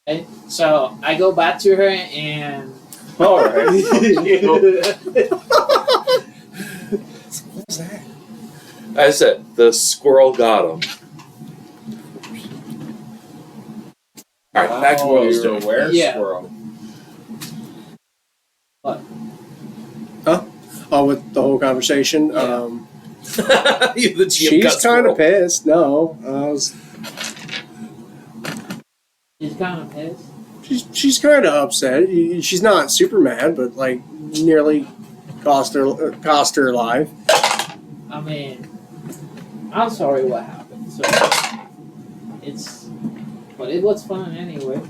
Okay? So I go back to her and. All right. What's that? I said the squirrel got him. All right, back to what I was You're doing. a Yeah. squirrel. What? Oh, with the whole conversation. Yeah. You, the GM She's got kind squirrel. of pissed. No, She's kind of pissed. she's kind of upset. She's not super mad, but like nearly cost her life. I mean, I'm sorry what happened. So but it was fun anyway.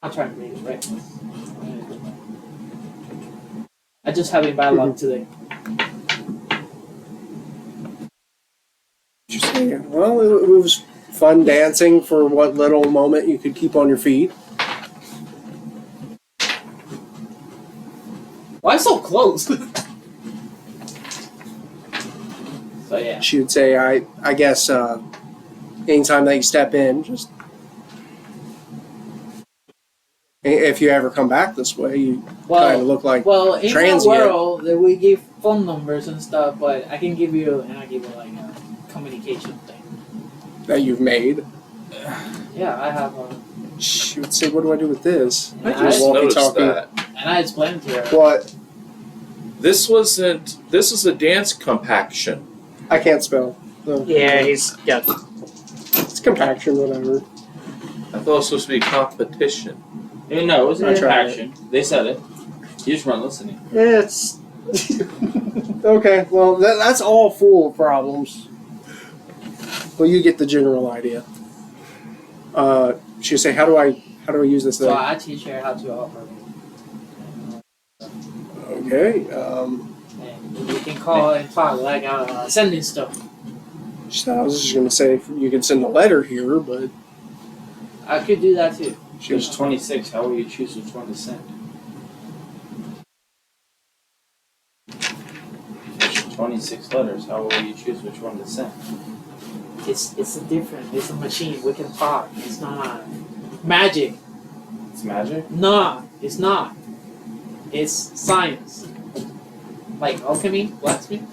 I'm trying to make it reckless. I just having bad luck today. Just saying. Well, it was fun dancing for what little moment you could keep on your feet. Why so close? So yeah. She would say, I guess, anytime that you step in, just if you ever come back this way, you kind of look like in transient. the world that we give phone numbers and stuff, but I can give you like a communication thing. that you've made. Yeah, I have a. She would say, what do I do with this? I I just noticed that. And I explained to her. What? This is a dance compaction. I can't spell. So Yeah, he's got. it's compaction, whatever. I thought it was supposed to be competition. No, it wasn't I a tried action. They said it. You just weren't listening. It's. Okay, well, that's all full of problems. Well, you get the general idea. She would say, how do I use this So thing? I teach her how to operate. Okay. And you can call and talk like sending stuff. I was just going to say, you could send a letter here, but I could do that too. There's 26. How will you choose which one to send? There's 26 letters. How will you choose which one to send? It's a different. It's a machine. We can talk. It's not magic. It's magic? Nah, it's not. It's science. Like alchemy, blacksmith.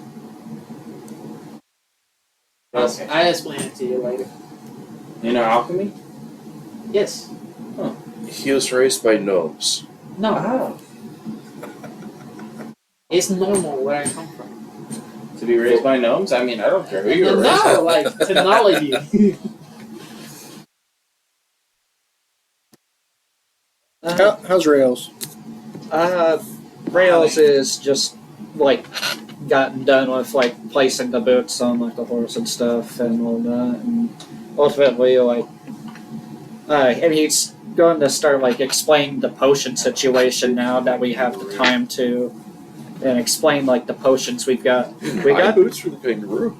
Okay. I explain it to you later. You know alchemy? Yes. He was raised by gnomes. No. Oh. It's normal where I come from. To be raised by gnomes? I mean, I don't care who you were raised No, like technology. how's Rails? Rails is just like gotten done with like placing the boots on like the horse and stuff and all that, and ultimately like, and he's going to start like explaining the potion situation now that we have the time to, and explain like the potions we've got. We My got boots for the kangaroo.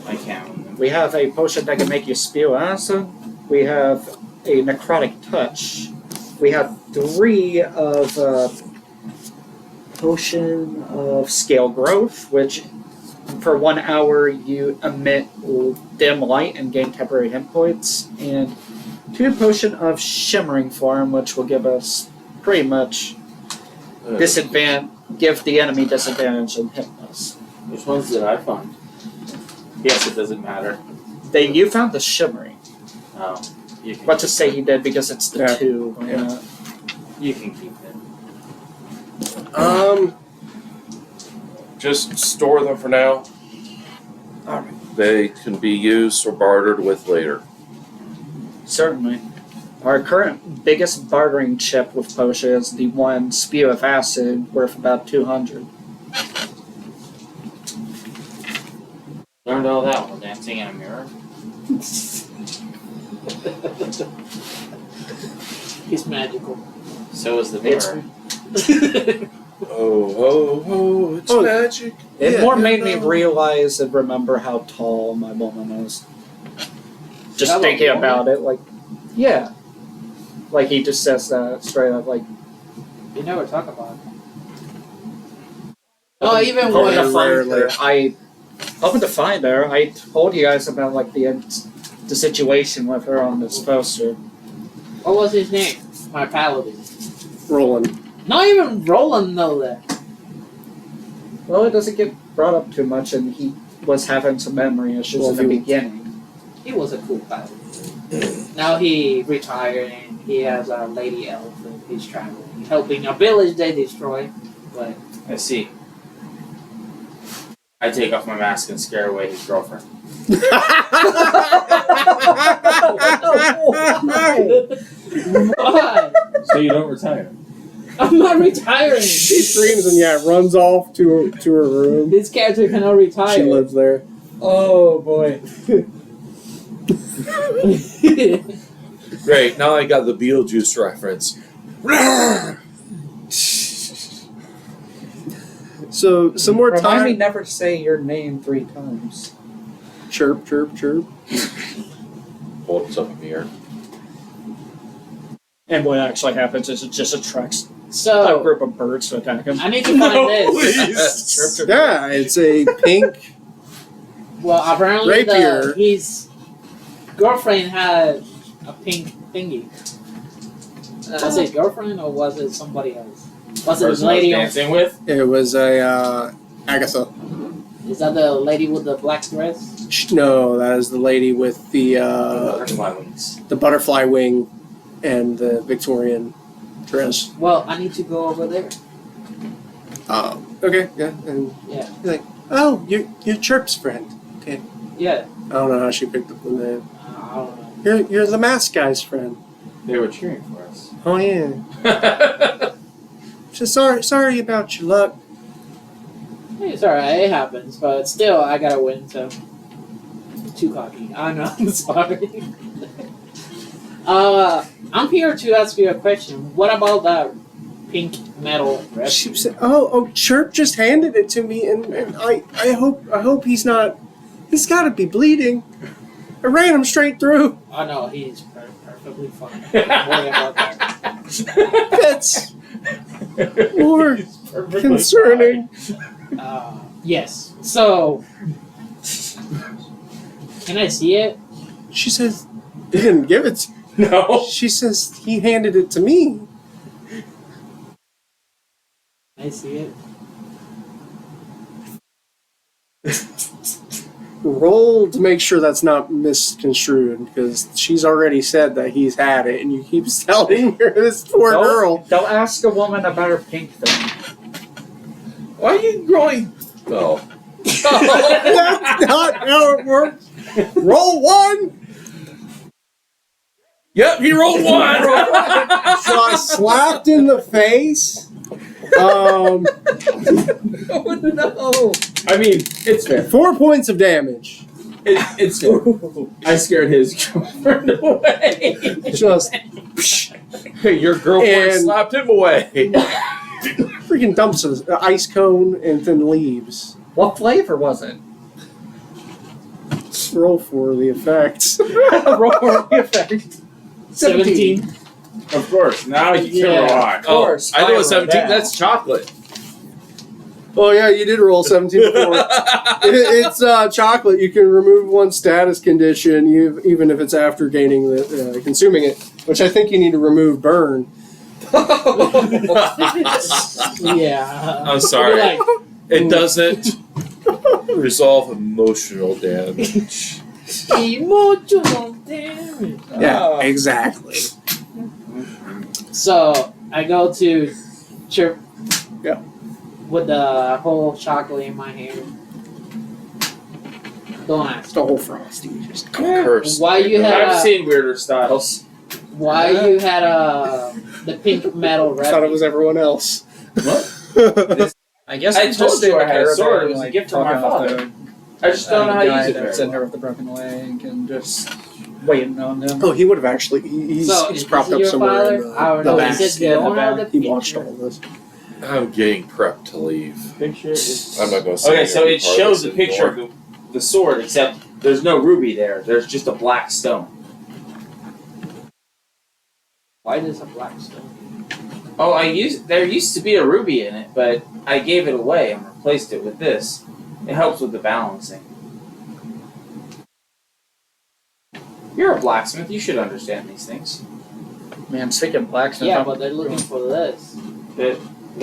I can't remember. we have a potion that can make you spew acid. We have a necrotic touch. We have 3 of potion of scale growth, which for 1 hour you emit dim light and gain temporary hit points, and 2 potion of shimmering form, which will give us pretty much give the enemy disadvantage and hit us. Which ones did I find? Yes, it doesn't matter. You found the shimmering. Oh. You can Let's just say he did because it's the Yeah. 2. Yeah. You can keep it. Just store them for now. Alright. They can be used or bartered with later. Certainly. Our current biggest bartering chip with potion is the 1 spew of acid worth about 200. Learned all that while dancing in a mirror. It's magical. So is the mirror. Oh, it's magic. It Yeah, more made me no. realize and remember how tall my woman is. Just How thinking about about it, like, yeah. Like, he just says that straight up, like, You never talk about it. Oh, even hoping when to find rarely. her. Hoping to find her. I told you guys about, like, the the situation with her on this poster. What was his name? My paladin. Roland. Not even Roland know that. Well, it doesn't get brought up too much, and he was having some memory issues in the beginning. He was a cool paladin. Now he retired and he has a lady elf and he's traveling, helping a village they destroyed. But I see. I take off my mask and scare away his girlfriend. why? So you don't retire. I'm not retiring. She screams and runs off to her room. This character cannot retire. She lives there. Oh boy. Great, now I got the Beetlejuice reference. So some more Remind me time. never to say your name 3 times. Chirp, chirp, chirp. Hold us up in the air. And what actually happens is it just attracts a So group of birds to attack him. I need to find this. Chirp, chirp, Yeah, it's a pink. Well, apparently Rapier. his girlfriend had a pink thingy. Was it girlfriend or was it somebody else? Was it Person the I was lady? dancing with? It was a Agatha. Is that the lady with the black dress? No, that is the lady with the Butterfly wings. butterfly wing and the Victorian dress. Well, I need to go over there. Okay, yeah, and Yeah. he's like, oh, you're Chirp's friend. Yeah. I don't know how she picked up the name. I don't know. You're the mask guy's friend. They were cheering for us. Oh yeah. Just sorry about your luck. It's alright, it happens, but still, I gotta win, so. Too cocky. I know, I'm sorry. I'm here to ask you a question. What about that pink metal dress? She said, "Oh, Chirp just handed it to me, and I hope he's not. He's got to be bleeding. I ran him straight through. Oh no, he's perfectly fine. Don't worry about that. That's more Perfectly concerning." Yes. So, can I see it? She says, "He didn't give it." No. She says he handed it to me. Can I see it? Roll to make sure that's not misconstrued, because she's already said that he's had it, and you keep telling her this poor girl. Don't ask a woman about her pink thing. Why are you growing? Oh. That's not how it works. Roll 1. Yep, he rolled 1! Got slapped in the face. Oh no! I mean, it's fair. 4 points of damage. It's fair. I scared his girlfriend away. Just Hey, your girlfriend And- slapped him away. freaking dumps an ice cone and then leaves. What flavor was it? Roll for the effects. Roll for the effect. 17. Of course. Now you Yeah. can rock. Of course. I know it's I rolled 17. down. That's chocolate. Oh yeah, you did roll 17 before. It's chocolate. You can remove one status condition, even if it's after gaining the consuming it. Which I think you need to remove burn. Yeah. I'm sorry. Like, It doesn't resolve emotional damage. emotional damage. Yeah, exactly. So I go to Chirp. Yeah. With the whole chocolate in my hand. Don't ask. It's the whole frosty. Just Cursed. Why you had I've seen weirder styles. why you had the pink metal I thought it wrap? was everyone else. What? I guess I I'm told just you in I had a caravan, sword. It was a like, gift from my talking off father. the I just don't know how to guy use it that's very in there well. with the broken leg and just waiting on them. Oh, he would have actually. He's Is propped it up your somewhere father? in I don't the know. back. Is it the owner of the He watched picture? all of this. I'm getting prepped to leave. Picture is... I'm not going to say Okay, so any it part of shows this a picture anymore. of the sword, except there's no ruby there. There's just a black stone. Why does a black stone? Oh, there used to be a ruby in it, but I gave it away and replaced it with this. It helps with the balancing. You're a blacksmith. You should understand these things. Man, speaking of blacksmith, Yeah, I'm- but they're looking for this. They're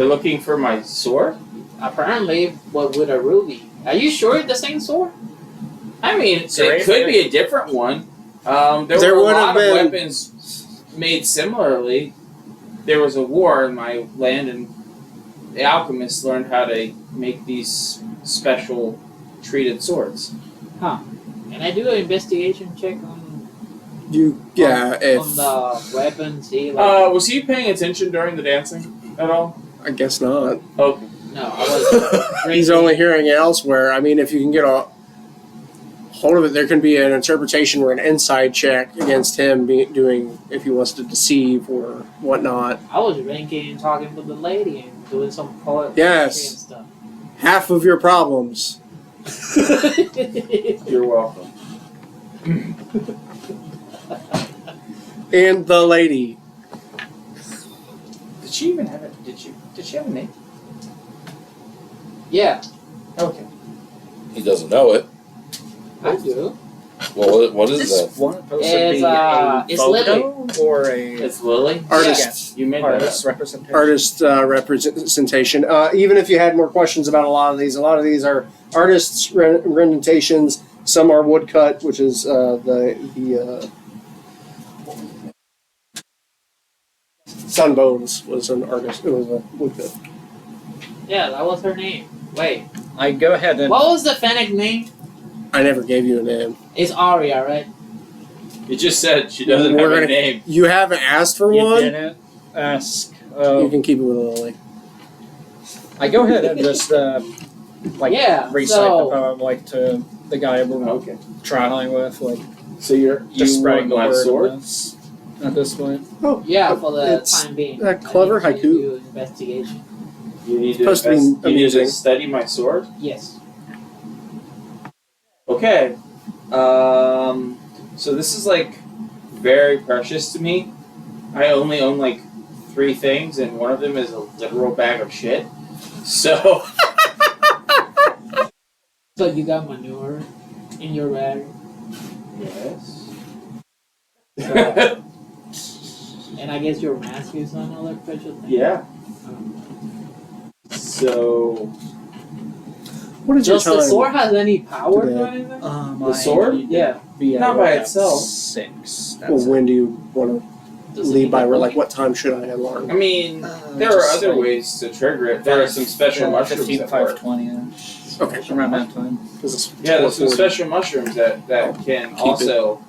looking for my sword. Apparently, but with a ruby. Are you sure it's the same sword? I mean, Sorry? it could be a different one. There There were a would lot have of been- weapons made similarly. There was a war in my land, and the alchemists learned how to make these special treated swords. Can I do an investigation check on If on the weapons? See, like, Was he paying attention during the dancing at all? I guess not. Oh, no, I was. He's drinking. only hearing it elsewhere. I mean, if you can get a hold of it, there can be an interpretation or an inside check against him doing if he wants to deceive or whatnot. I was drinking and talking with the lady and doing some poetry Yes. and stuff. Half of your problems. you're welcome. And the lady. Did she even have it? Did she have a name? Yeah, Okay. He doesn't know it. I do. Well, what is Is that? this one supposed It's, to be a it's photo or a It's Lily. Artist. You made that artist up. representation? Artist representation. Even if you had more questions about a lot of these are artists' rendentations. Some are woodcut, which is the Sunbones was an artist. It was a woodcut. Yeah, that was her name. Wait, I go ahead and what was the Fennec name? I never gave you a name. It's Aria, right? You just said she doesn't We're have a gonna- name. You haven't asked for you one. didn't ask. You can keep it with Lily. I go ahead and just Yeah, recite so- the poem to the guy we're Okay. traveling with, So you just want spreading the my word sword? on this at this point. Oh, Yeah, for the It's time being. a clever I need to haiku. do investigation. You need to Supposed to be you need amusing. to study my sword. Yes. Okay. So this is like very precious to me. I only own like 3 things, and one of them is a literal bag of shit. So So you got manure in your bag, yes. and I guess your mask is another special thing. Yeah. So what is Does your the time? sword has any power today? or anything? The sword? Yeah. Not by itself. 6. That's Well, when do you want to Does it lead need by? a We're point? like, what time should I alarm? I mean, it. there are other ways to trigger it. There are some special mushrooms 15, that work. 5:20-ish. Okay. Around that time. Yeah, there's some special mushrooms that can Keep also.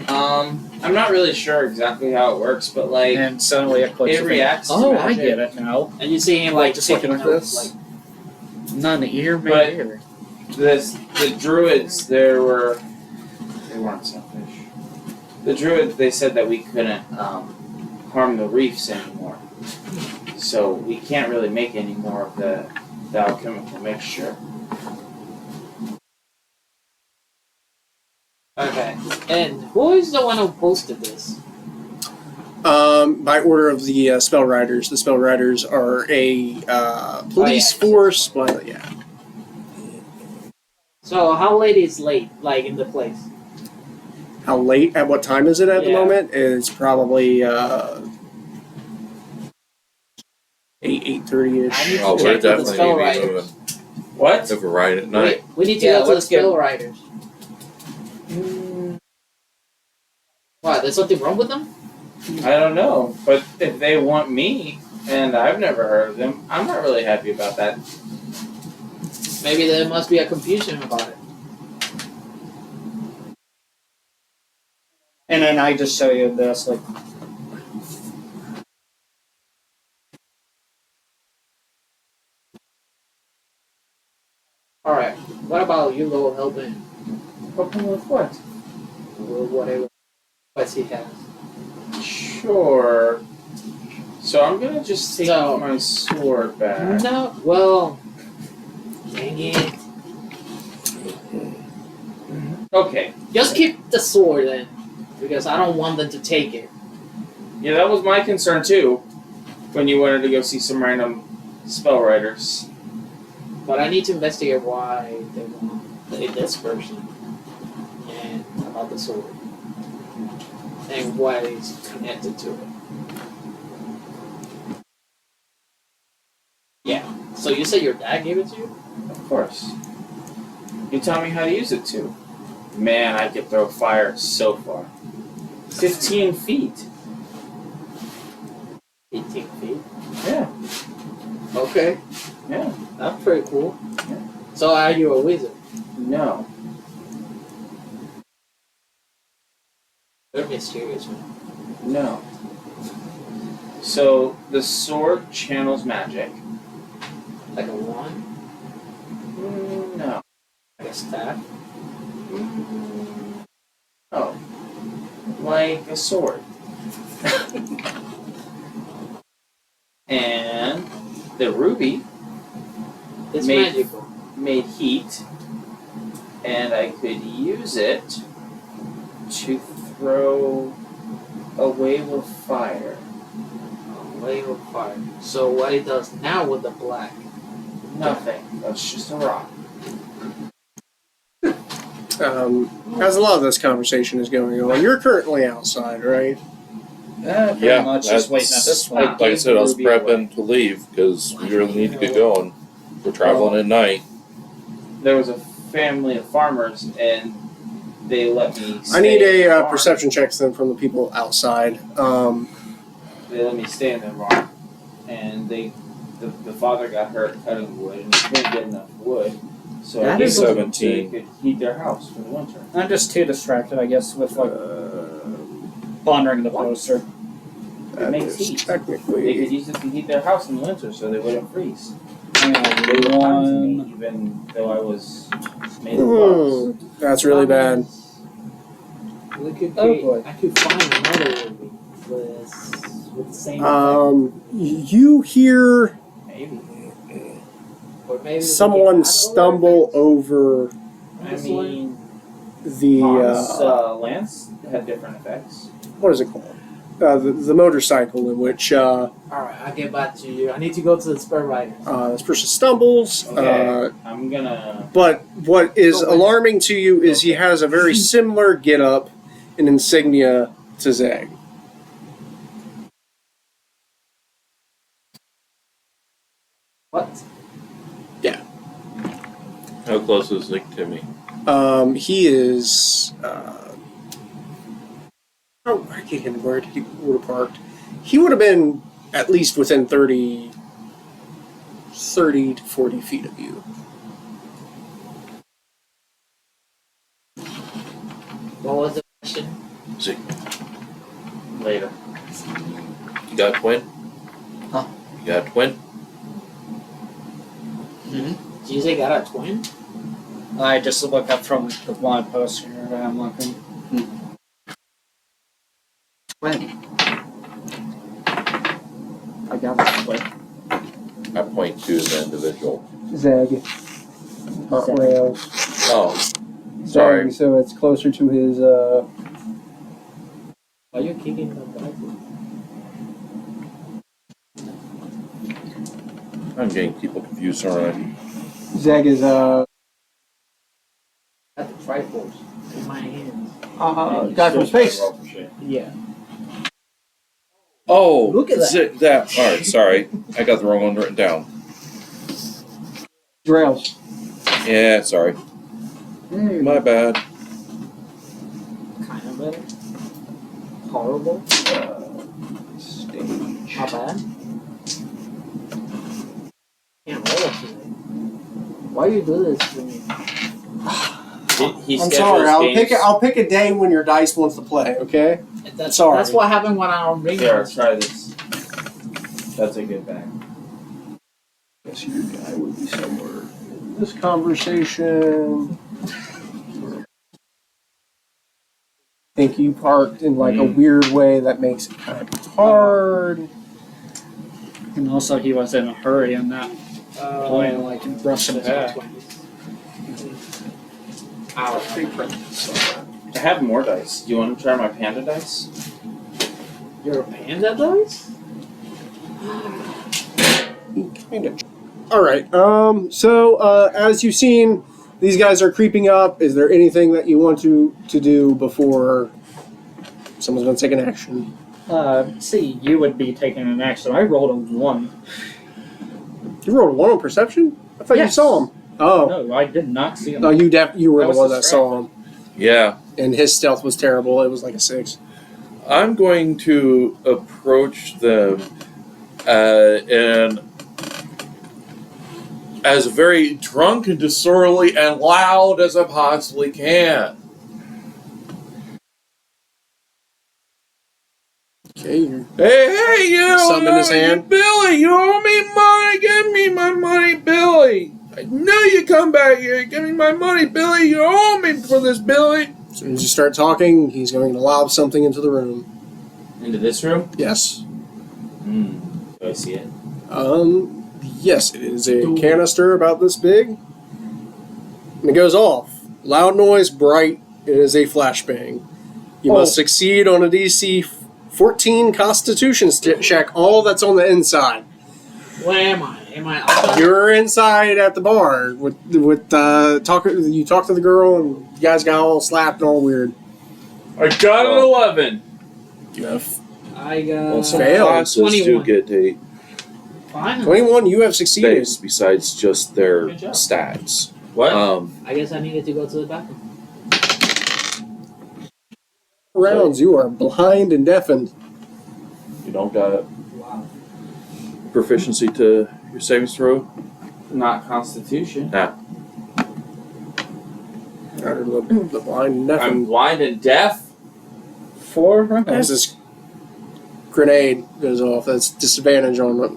I'm not really sure exactly how it works, but like And suddenly it clicks. it reacts. Oh, to I magic. get it now. And you see him like Just looking taking at notes, this. like, None ear, But- made ear. The druids, they weren't selfish. The druids, they said that we couldn't harm the reefs anymore, so we can't really make any more of the alchemical mixture. okay. And who is the one who posted this? By order of the spell riders. The spell riders are a police yeah. force. Well, yeah. So how late is late, like in the place? How late? At what time is it at the Yeah. moment? It's probably 8:30 I ish. need Oh, to we're check with the definitely spell need to be writer. moving. What? If we're riding at night. We need to Yeah, go to the let's get- spell writers. Why? There's something wrong with them? I don't know, but if they want me, and I've never heard of them, I'm not really happy about that. Maybe there must be a confusion about it. And then I just show you this, like, Alright. What about you go helping Helping with what? with whatever quest he has? Sure. So I'm gonna just take So- my sword back. No, well, dang it. Okay. Just keep the sword then, because I don't want them to take it. Yeah, that was my concern too. When you wanted to go see some random spell writers. But I need to investigate why they want this person and about the sword. and what is connected to it. Yeah. So you say your dad gave it to you? Of course. You taught me how to use it too. Man, I could throw fire so far. 15 feet. 18 feet. Yeah. Okay. Yeah. That's pretty cool. Yeah. So are you a wizard? No. You're mysterious, man. No. So the sword channels magic. Like a wand? No. Like a staff? Oh. Like a sword. And the ruby It's Made- magical. made heat, and I could use it to throw a wave of fire. A wave of fire. So what it does now with the black? Nothing. That's just a rock. As a lot of this conversation is going on, you're currently outside, right? Pretty Yeah, much just waiting at this point. Like I said, I was Ruby away. prepping to leave because we really need to get going. We're traveling at night. There was a family of farmers, and they let me. I need stay in the a barn. perception check then from the people outside. They let me stay in the barn, and the father got hurt cutting wood, and he couldn't get enough wood, so That I gave is it to them so 17. they could heat their house for the winter. I'm just too distracted, I guess, with like pondering the poster. That makes is heat. They could technically. use it to heat their house in the winter, so they wouldn't freeze. Hang They on, were kind to me, one. even though I was made of bugs. That's really bad. We could Oh, create, boy. I could find another movie with the same You hear Maybe. effect. Or maybe we someone can add stumble other over effects. I This one. the mean, Hans Lance had different effects. what is it called? The motorcycle in which Alright, I'll get back to you. I need to go to the spur rider. this person stumbles. Okay. I'm gonna. But what is Go ahead. alarming to you is he has a very similar get-up and insignia to Zeg. What? How close is Nick to me? He is. I can't remember where he would have parked. He would have been at least within 30 to 40 feet of you. What was the question? Later. You got a twin? Huh? You got a twin? Did you say got a twin? I just look up from the blind poster that I'm looking. When? I got it. Wait. I point to the individual. Zeg. Not rails. Oh, Zeg, sorry. so it's closer to his, Are you kicking the bike? I'm getting people confused already. Zeg is, Got the Triforce in my hands. guy from space. Yeah. Oh, Look at that. Alright, sorry. I got the wrong one written down. Rails. Yeah, sorry. My bad. Kind of better. Horrible. Stage. Not bad. Can't roll today. Why you do this to me? He I'm schedules sorry. games. I'll pick a day when your dice wants to play. Okay. That's, Sorry. That's what happened when I don't bring Here, my try this. That's a good bag. Guess your guy would be somewhere in this conversation. I think you parked in like a weird way that makes it kind of hard. And also, he was in a hurry and not playing like rushing past. I have more dice. Do you want to try my panda dice? You're a panda dice? Kind of. All right. So as you've seen, these guys are creeping up. Is there anything that you want to do before Someone's going to take an action. See, you would be taking an action. I rolled a 1. You rolled a 1 on perception? I thought you Yes. saw him. Oh. No, I did not see him. No, you were That the was one the that saw him. Yeah. And his stealth was terrible. It was like a 6. I'm going to approach them and as very drunk and disorderly and loud as I possibly can. Okay, you're Hey, you Thumb in his hand. Billy, you owe me money. Give me my money, Billy. I knew you'd come back here. Give me my money, Billy. You owe me for this, Billy. as soon as you start talking, he's going to lob something into the room. Into this room? Yes. Do I see it? Yes, it is a canister about this big. And it goes off. Loud noise, bright. It is a flashbang. You must succeed on a DC 14 Constitution check. All that's on the inside. Where am I? Am I outside? You're inside at the bar with talking. You talk to the girl, and you guys got all slapped and all weird. I got an 11. I Well, got some Fail. classes do 21. get a 21. You have succeeded. base besides just their Good job. stats. What? I guess I needed to go to the bathroom. Rounds. You are blind and deafened. You don't got Wow. proficiency to your savings throw? Not Constitution. The blind and I'm deafened. blind and deaf. 4? As this grenade goes off, that's disadvantage on the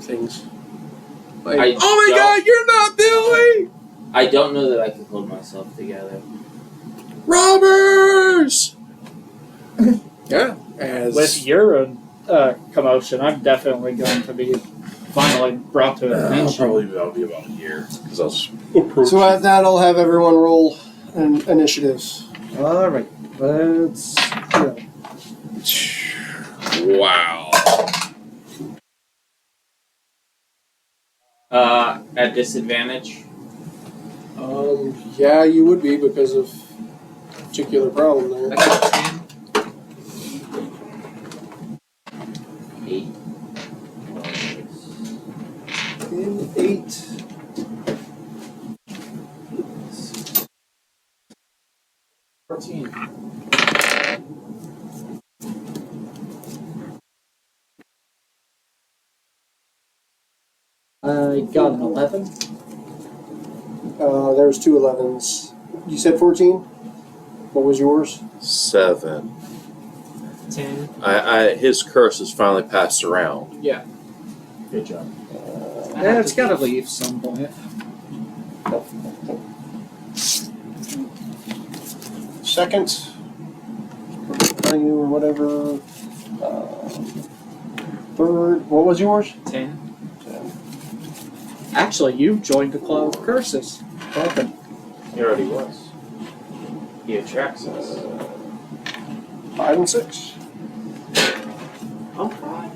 things. Like, I Oh my don't- god, you're not Billy! I don't know that I can hold myself together. Robbers! yeah. As With your commotion, I'm definitely going to be finally brought to attention. I'll be about here. Because I was approaching. so at that, I'll have everyone roll initiatives. Alright, let's go. Wow. At disadvantage. Yeah, you would be because of a particular problem I there. got 10. 8. 8. I got an 11. There's 2 11s. You said 14? What was yours? 7. 10. His curse is finally passed around. Yeah. Good job. Yeah, it's got to leave some point. Second, you or whatever. Third, what was yours? 10. Actually, you've joined the Club of Curses. Okay. He already was. He attracts us. 5 and 6. I'm fine.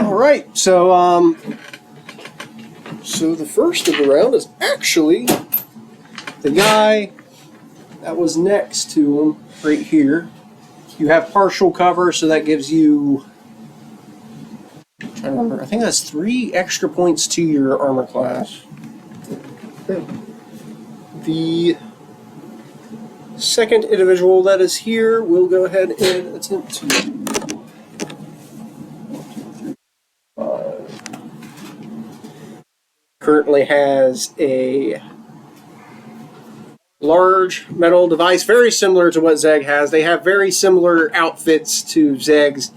All right. So the first of the round is actually the guy that was next to him right here. You have partial cover, so that gives you. I'm trying to remember. I think that's 3 extra points to your armor class. The second individual that is here will go ahead and attempt to. Currently has a large metal device, very similar to what Zeg has. They have very similar outfits to Zeg's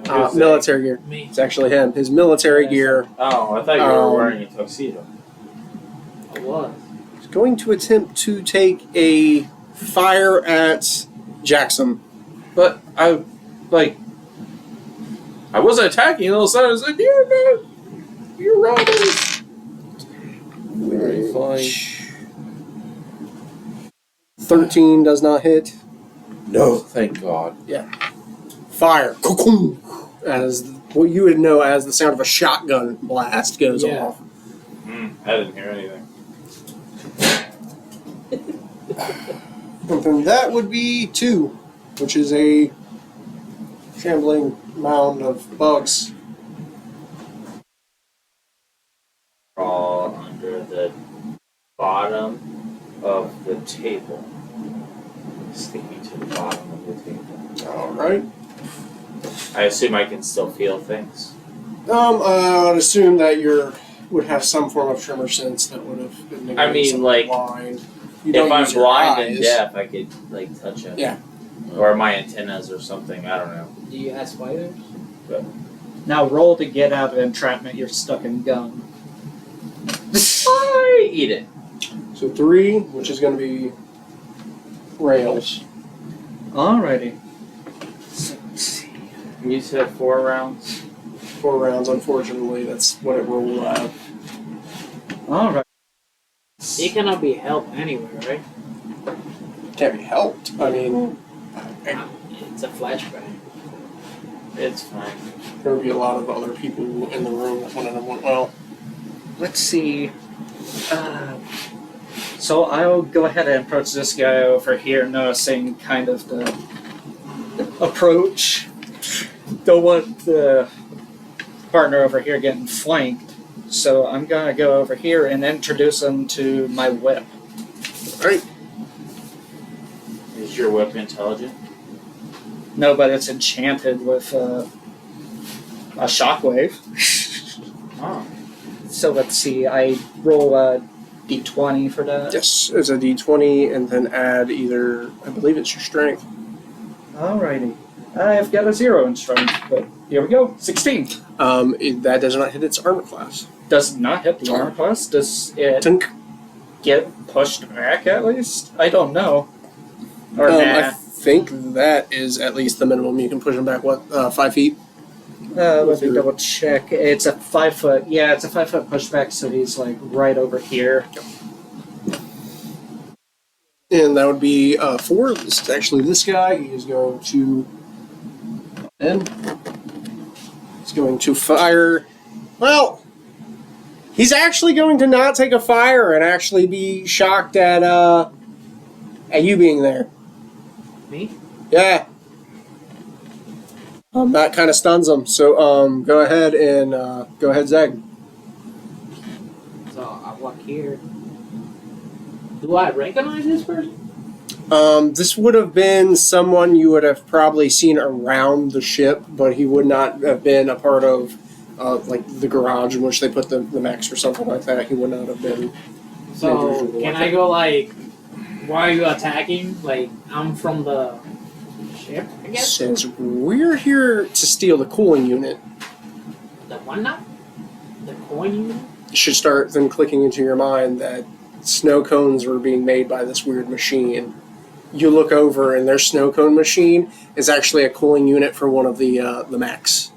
Who's Zeg? military gear. Me. It's actually him. His military gear. Oh, I thought you were wearing a tuxedo. I was. Is going to attempt to take a fire at Jackson. But I wasn't attacking, and all of a sudden I was like, you're robbers. Very fine. 13 does not hit. No, thank God. Fire. As what you would know as the sound of a shotgun blast goes Yeah. off. I didn't hear anything. And then that would be 2, which is a shambling mound of bugs. Crawl under the bottom of the table. Sticking to the bottom of the table. Alright. I assume I can still feel things. I would assume that you would have some form of tremor sense that would have been negated. I mean, like, blind. You If don't I'm use your blind and eyes. deaf, I could, like, touch it. Yeah. Or my antennas or something, I don't know. Do you have spiders? Now roll to get out of entrapment. You're stuck in gum. I eat it. So 3, which is going to be rails. Alrighty. So, let's see. You said 4 rounds? 4 rounds, unfortunately. That's what it rolled out. Alright. It cannot be helped anywhere, right? Can't be helped. I mean, It's a flashback. It's fine. there would be a lot of other people in the room that wouldn't have went well. Let's see. So I'll go ahead and approach this guy over here, noticing kind of the approach. Don't want the partner over here getting flanked. So I'm gonna go over here and introduce him to my whip. Alright. Is your whip intelligent? No, but it's enchanted with a shockwave. Oh. So let's see. I roll a d20 for that. Yes, it's a d20, and then add either, I believe it's your strength. Alrighty. I've got a 0 in strength, but here we go. 16. That does not hit its armor class. Does not hit the armor class. Does it Tink. get pushed back at least? I don't know. Or I nah. think that is at least the minimum. You can push them back, 5 feet? Let me double check. It's a 5 foot. Yeah, it's a 5 foot pushback, so he's like right over here. And that would be 4. This is actually this guy. He is going to. He's going to fire. Well, he's actually going to not take a fire and actually be shocked at you being there. Me? Yeah. That kind of stuns him. So go ahead and go ahead, Zeg. So I walk here. Do I recognize this person? This would have been someone you would have probably seen around the ship, but he would not have been a part of like the garage in which they put the mechs or something like that. He would not have been. So can I go like, why are you attacking? Like I'm from the ship, I guess. Since we're here to steal the cooling unit, The one not? The coin unit? it should start then clicking into your mind that snow cones were being made by this weird machine. You look over, and their snow cone machine is actually a cooling unit for one of the mechs.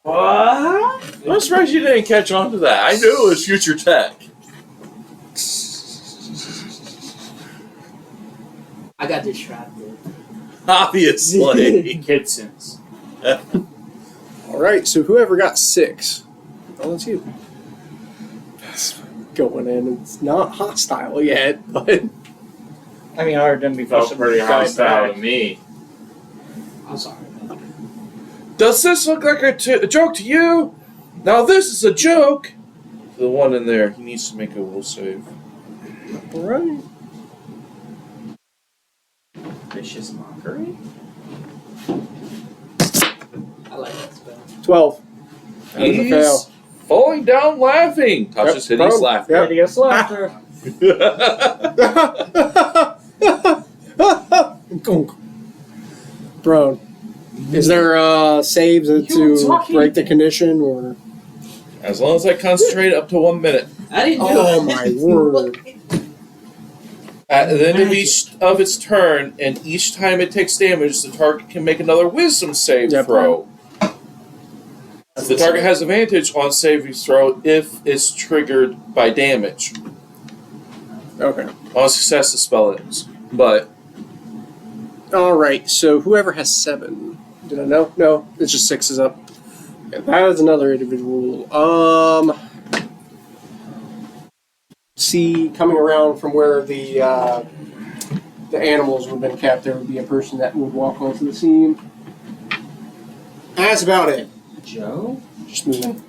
What? I'm surprised you didn't catch on to that. I knew it was future tech. I got distracted. Obviously. Kid sense. All right, so whoever got 6, well, that's you. It's going in. It's not hostile yet, but I mean, I didn't be Felt pushing pretty the guy hostile back. to me. I'm sorry. Does this look like a joke to you? Now this is a joke. The one in there, he needs to make a will save. all right. Vicious mockery? I like that spell. 12. That is a fail. He's falling down laughing. Tasha's Yep, hideous bro. laughing. Yep. Hideous laughter. Bro, is there saves to break the condition or? As long as I concentrate up to 1 minute. I didn't do Oh it. my word! At the end of Magic. each of its turn, and each time it takes damage, the target can make another wisdom save Yep. throw. The target has advantage on saving throw if it's triggered by damage. Okay. On success, the spell ends. But All right. So whoever has 7, did I know? No, it's just 6 is up. Okay, that is another individual. see coming around from where the animals would have been kept. There would be a person that would walk onto the scene. That's about it. Joe? Just moving.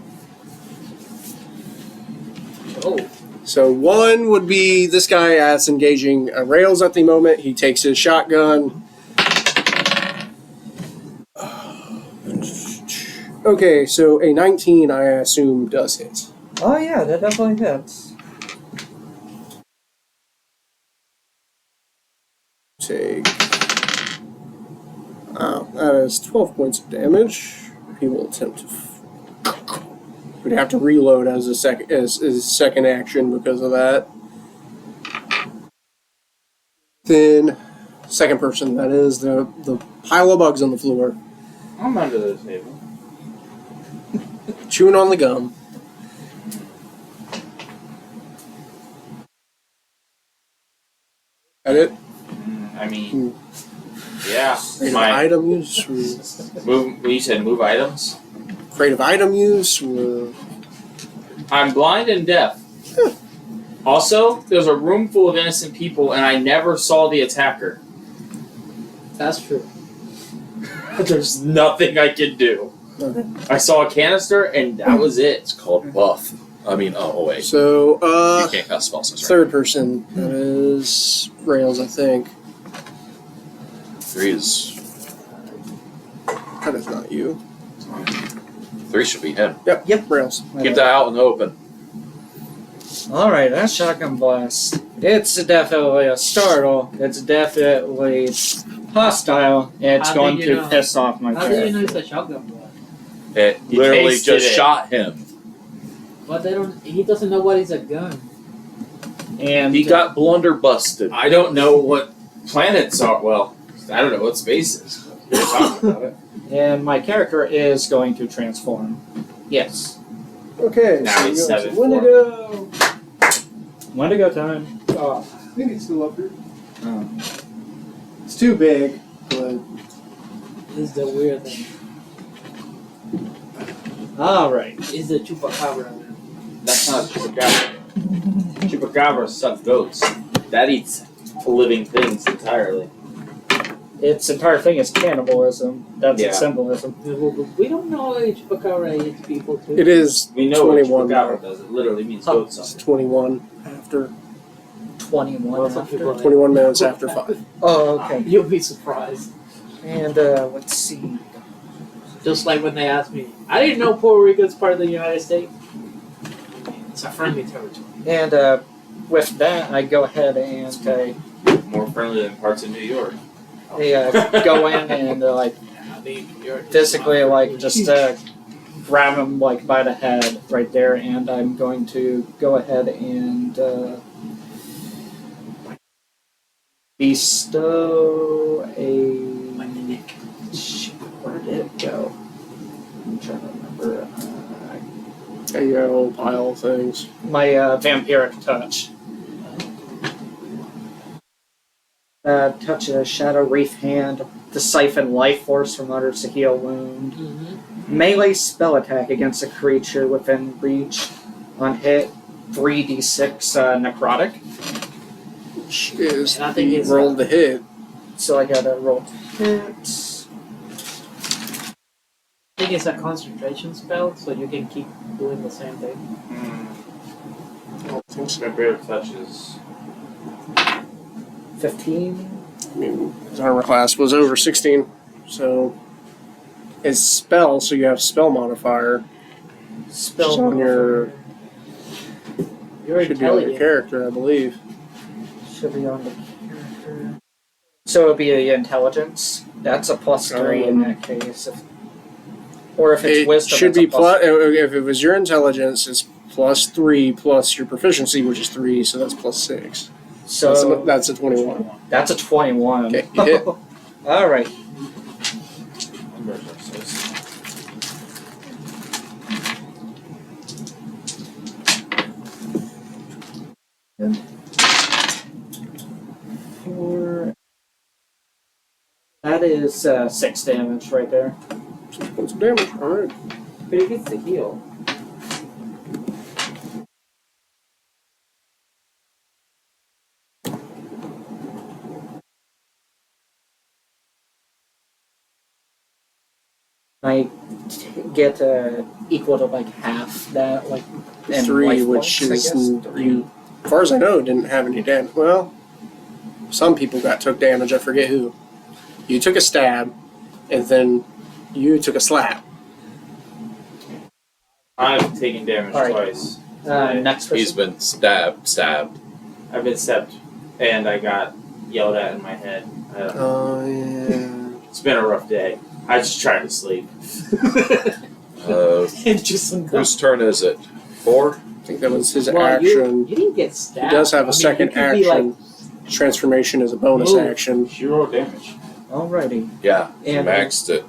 Oh, So one would be this guy that's engaging rails at the moment. He takes his shotgun. Okay, so a 19, I assume, does hit. Oh yeah, that definitely hits. Take. Wow, that is 12 points of damage. He will attempt to. We'd have to reload as a second action because of that. Then, second person, that is the pile of bugs on the floor, I'm under the table. chewing on the gum. That it? I mean, yeah. Creative My item use? move. You said move items. Creative item use? I'm blind and deaf. Also, there's a room full of innocent people, and I never saw the attacker. that's true. There's nothing I can do. Okay. I saw a canister, and that was it. It's called buff. I mean, oh wait. So, You can't cast spells. That's right. third person, that is Rails, I think. 3 is. That is not you. 3 should be him. Yep, Rails. Keep that out in the open. Alright, that shotgun blast. It's definitely a startle. It's definitely hostile. It's How going do to you know? piss off my How do you character. know it's a shotgun blast? It He literally tasted just it. shot him. But they don't. He doesn't know what is a gun. And He got blunder busted. I don't know what planets are. Well, I don't know what space is. We're talking about it. and my character is going to transform. Yes. Okay, Now so he's we go to 7-4. Wendigo. Wendigo time. I think it's still up here. Oh. It's too big, but This is the weird thing. Alright. It's the chupacabra. Man. That's not chupacabra. Chupacabra suck goats. That eats living things entirely. Its entire thing is cannibalism. That's its Yeah. symbolism. We don't know if chupacabra eats people too. it is We know 21 what chupacabra does. It literally means Huh. goat It's suck. 21 after 21 Well, some people after. 21 minutes after 5. Oh, okay. You'll be surprised. And, let's see. Just like when they asked me, I didn't know Puerto Rico is part of the United States. It's a friendly territory. And, with that, I go ahead and, More friendly than parts of New York. go in and, like, I mean, you're physically, like, just, grab him, like, by the head right there, and I'm going to go ahead and, bestow a... Shoot, where did it go? I'm trying to remember. Yeah, you got a whole pile of things. My vampiric touch. Touch a shadow reef hand to siphon life force from others to heal wound. Mm-hmm. Melee spell attack against a creature within reach. On hit, 3d6 necrotic. Which is And I think it's rolled the hit. So I gotta roll to hit. I think it's a concentration spell, so you can keep doing the same thing. I think my favorite touch is 15. I mean, his armor class was over 16, so it's spell, so you have spell modifier. Spell It's on your You're should be on your intelligent. character, I believe. Should be on the character. So it'll be a intelligence. That's a +3 in that case. Or if it's It wisdom, should it's a be plus. If it was your intelligence, it's +3 plus your proficiency, which is 3, so that's +6. So That's a 21. that's a 21. Okay, you hit. All right. numbers are so small. Four. That is 6 damage right there. 6 points of damage. All right. But it gets to heal. I get equal to like half that, like in 3, life which points, I is guess. 3. you. As far as I know, didn't have any damage. Well, some people took damage. I forget who. You took a stab, and then you took a slap. I've taken damage Alright. twice. Next person. He's been stabbed. I've been stepped, and I got yelled at in my head. Oh yeah. It's been a rough day. I just tried to sleep. And just Whose turn is it? 4? I think that was his well, action. You didn't get stabbed. He does have I a mean, second you could be, action. Transformation is a bonus Move. action. 0 damage. Alrighty. Yeah, he And- maxed it.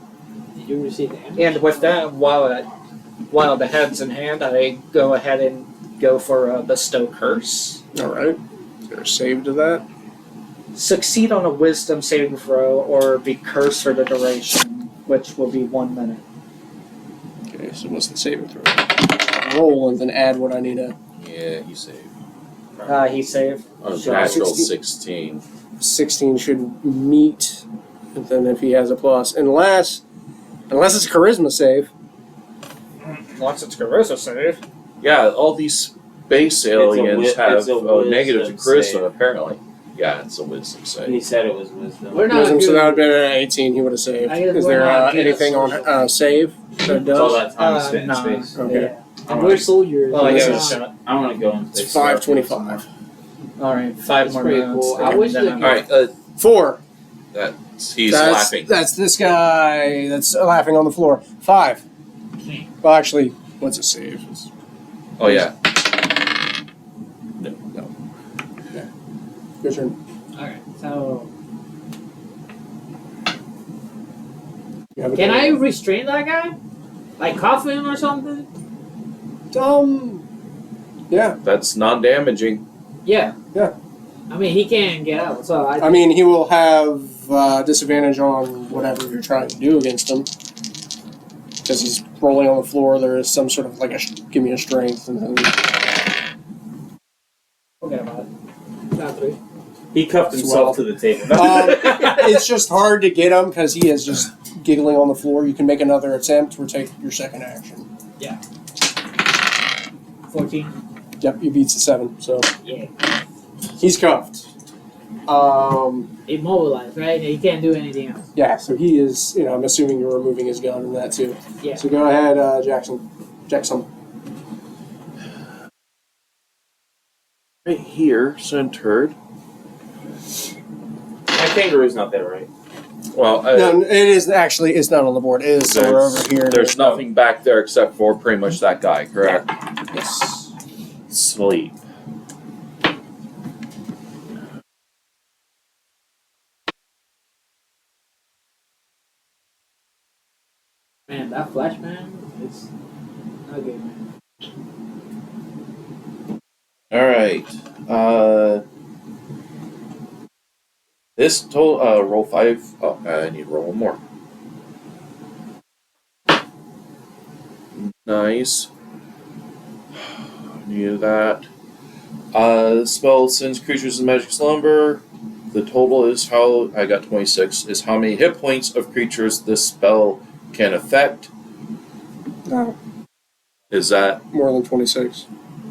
Did you receive damage? And with that, while the head's in hand, I go ahead and go for a bestow curse. All right. Is there a save to that? Succeed on a wisdom saving throw or be cursed for the duration, which will be 1 minute. Okay, so what's the saving throw? Roll and then add what I need to. Yeah, he saved. He saved. On a Sure. natural 16. 16. 16 should meet, and then if he has a plus, unless it's a charisma save. Once it's charisma save. Yeah, all these space aliens it's have a wisdom negative to charisma, save. apparently. Yeah, it's a wisdom He save. said it was wisdom. We're not Wisdom, so good. that would have been an 18. He would have saved. I guess Is we're there not good at anything on social. save that It's all does? that time spent in no. space. Okay. Yeah. And we're soldiers. Well, I This give it a is- shot. I want to go in space. It's 525. Alright, 5 That's more pretty minutes. cool. I and wish then that I'm- Alright, 4. he's that's, laughing. That's this guy that's laughing on the floor. 5. Well, actually, what's a save? Oh, yeah. No. Yeah. Your turn. Alright, so. You have a Can I turn. restrain that guy? Like cuff him or something? Yeah. That's non-damaging. Yeah. Yeah. I mean, he can't get out, so I mean, he will have disadvantage on whatever you're trying to do against him. Because he's rolling on the floor, there is some sort of like give me a strength. And then, forget about it. Not 3. He cuffed himself to the table. it's just hard to get him because he is just giggling on the floor. You can make another attempt or take your second action. 14. Yep, you beats the 7, so Yeah. he's cuffed. Immobilized, right? He can't do anything else. Yeah, so he is. I'm assuming you're removing his gun and that too. Yeah. So go ahead, Jackson. Right here, centered. My kangaroo's not there, right? Well, No, it is actually. It's not on the board. It is somewhere over here. There's nothing back there except for pretty much that guy, correct? Yes. Sleep. Man, that flash man is not good, man. Alright. This total, roll 5. Oh, I need to roll one more. Nice. Knew that. The spell sends creatures in magic slumber. The total is how, I got 26, is how many hit points of creatures this spell can affect. No, Is that, more than 26.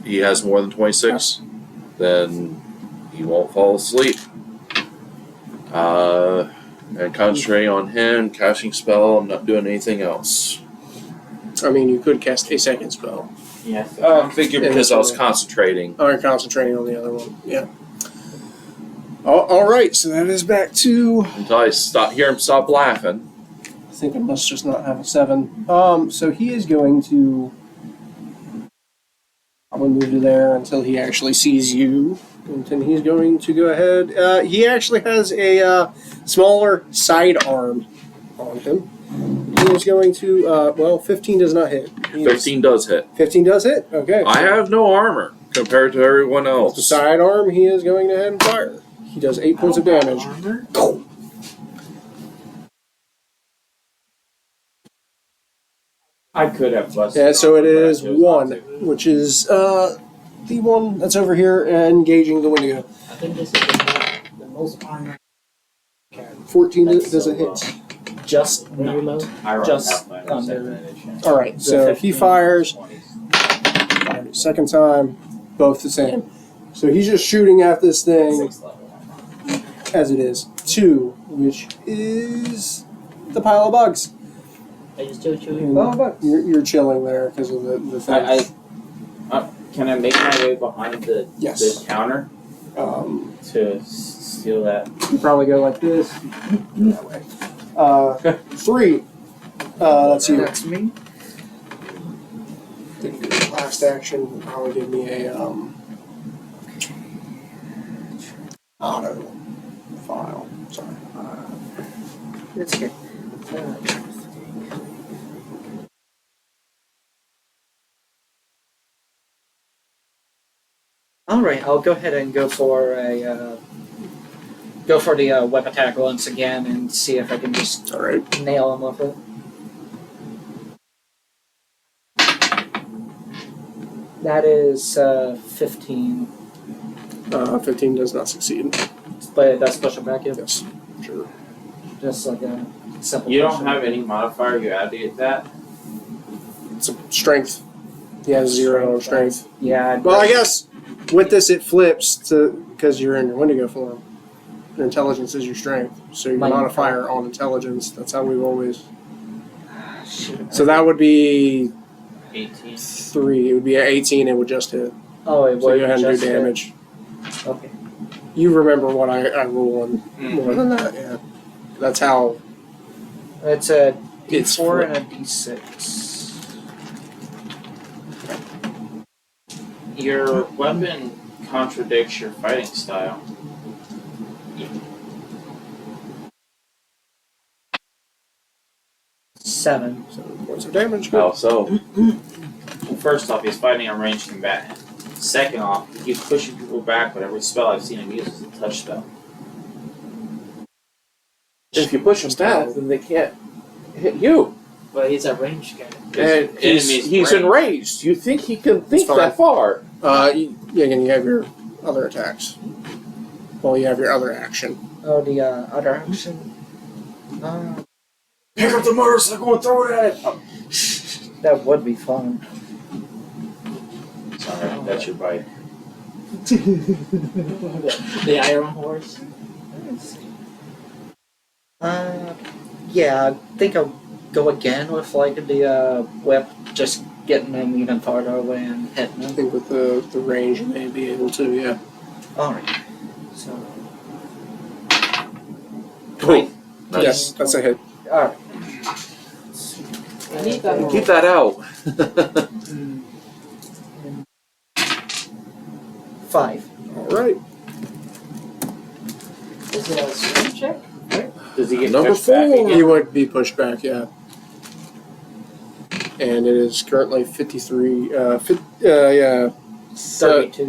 he has more than 26? Then he won't fall asleep. And concentrating on him, casting spell, I'm not doing anything else. I mean, you could cast a second spell. Yes. I figure because I was concentrating. Or concentrating on the other one. Yeah. All right. So that is back to. Until I hear him stop laughing. I think I must just not have a 7. So he is going to probably move to there until he actually sees you. And then he's going to go ahead. He actually has a smaller sidearm on him. He is going to, 15 does not hit. 15 does hit. 15 does hit? Okay. I have no armor compared to everyone The else. sidearm, he is going to head and fire. He does 8 points of damage. Armor? I could have busted. Yeah, so it armor, but I is chose not 1, to. which is the one that's over here engaging the Wendigo. I think this is the most armor. 14 That's does so it hit. just Very low. not. I run Just Pathfinder under. 2nd edition. All right, so he 15. fires 20s. second time, both the same. So he's just shooting at this thing 6th level. as it is. 2, which is the pile of bugs. Are you still chewing? And Oh, bugs. you're chilling there because of the thing. Can I make my way behind the Yes. counter to steal that? You probably go like this. That way. 3. That's you. That's me. Didn't do the last action. Would probably give me a auto file. Sorry. It's okay. All right, I'll go ahead and go for the web attack once again and see if I can just All right. nail him with it. That is 15, 15 does not succeed. but that's push him back in. Yes. Sure. Just like a simple. You push don't him. have any modifier you add to that? It's a strength. He has 0 strength. Yeah. Well, I guess with this it flips to because you're in your Wendigo form. Your intelligence is your strength, so your My modifier on intelligence. That's how we've always. Shoot. So that would be 18. 3. It would be an 18. It would just hit. Oh, it So would you had to do just hit. damage. Okay. You remember what I rule on more than that, yeah. That's how It's a it's D4 flipped. and a D6. Your weapon contradicts your fighting style. Seven. 7 points of damage. Oh, so well, first off, he's fighting a ranged combatant. Second off, he keeps pushing people back, but every spell I've seen him use is a touch spell. If you push them back, then they can't hit you. But he's a ranged guy. And he's enraged. You think he can think fine. that far? Again, you have your other attacks. Well, you have your other action. Oh, the other action. Pick up the motorcycle and throw it at it. That would be fun. Sorry, that's your bite. The Iron Horse. Yeah, I think I'll go again with like the whip, just getting him even farther away and hitting I him. think with the range, you may be able to, yeah. Alright. So. Boom. Nice. Yes, that's a hit. Alright. I need that Keep that out. 5. All right. Is it a swim check? Does he get Number pushed back 4. again? He would be pushed back, yeah. And it is currently 53, 32.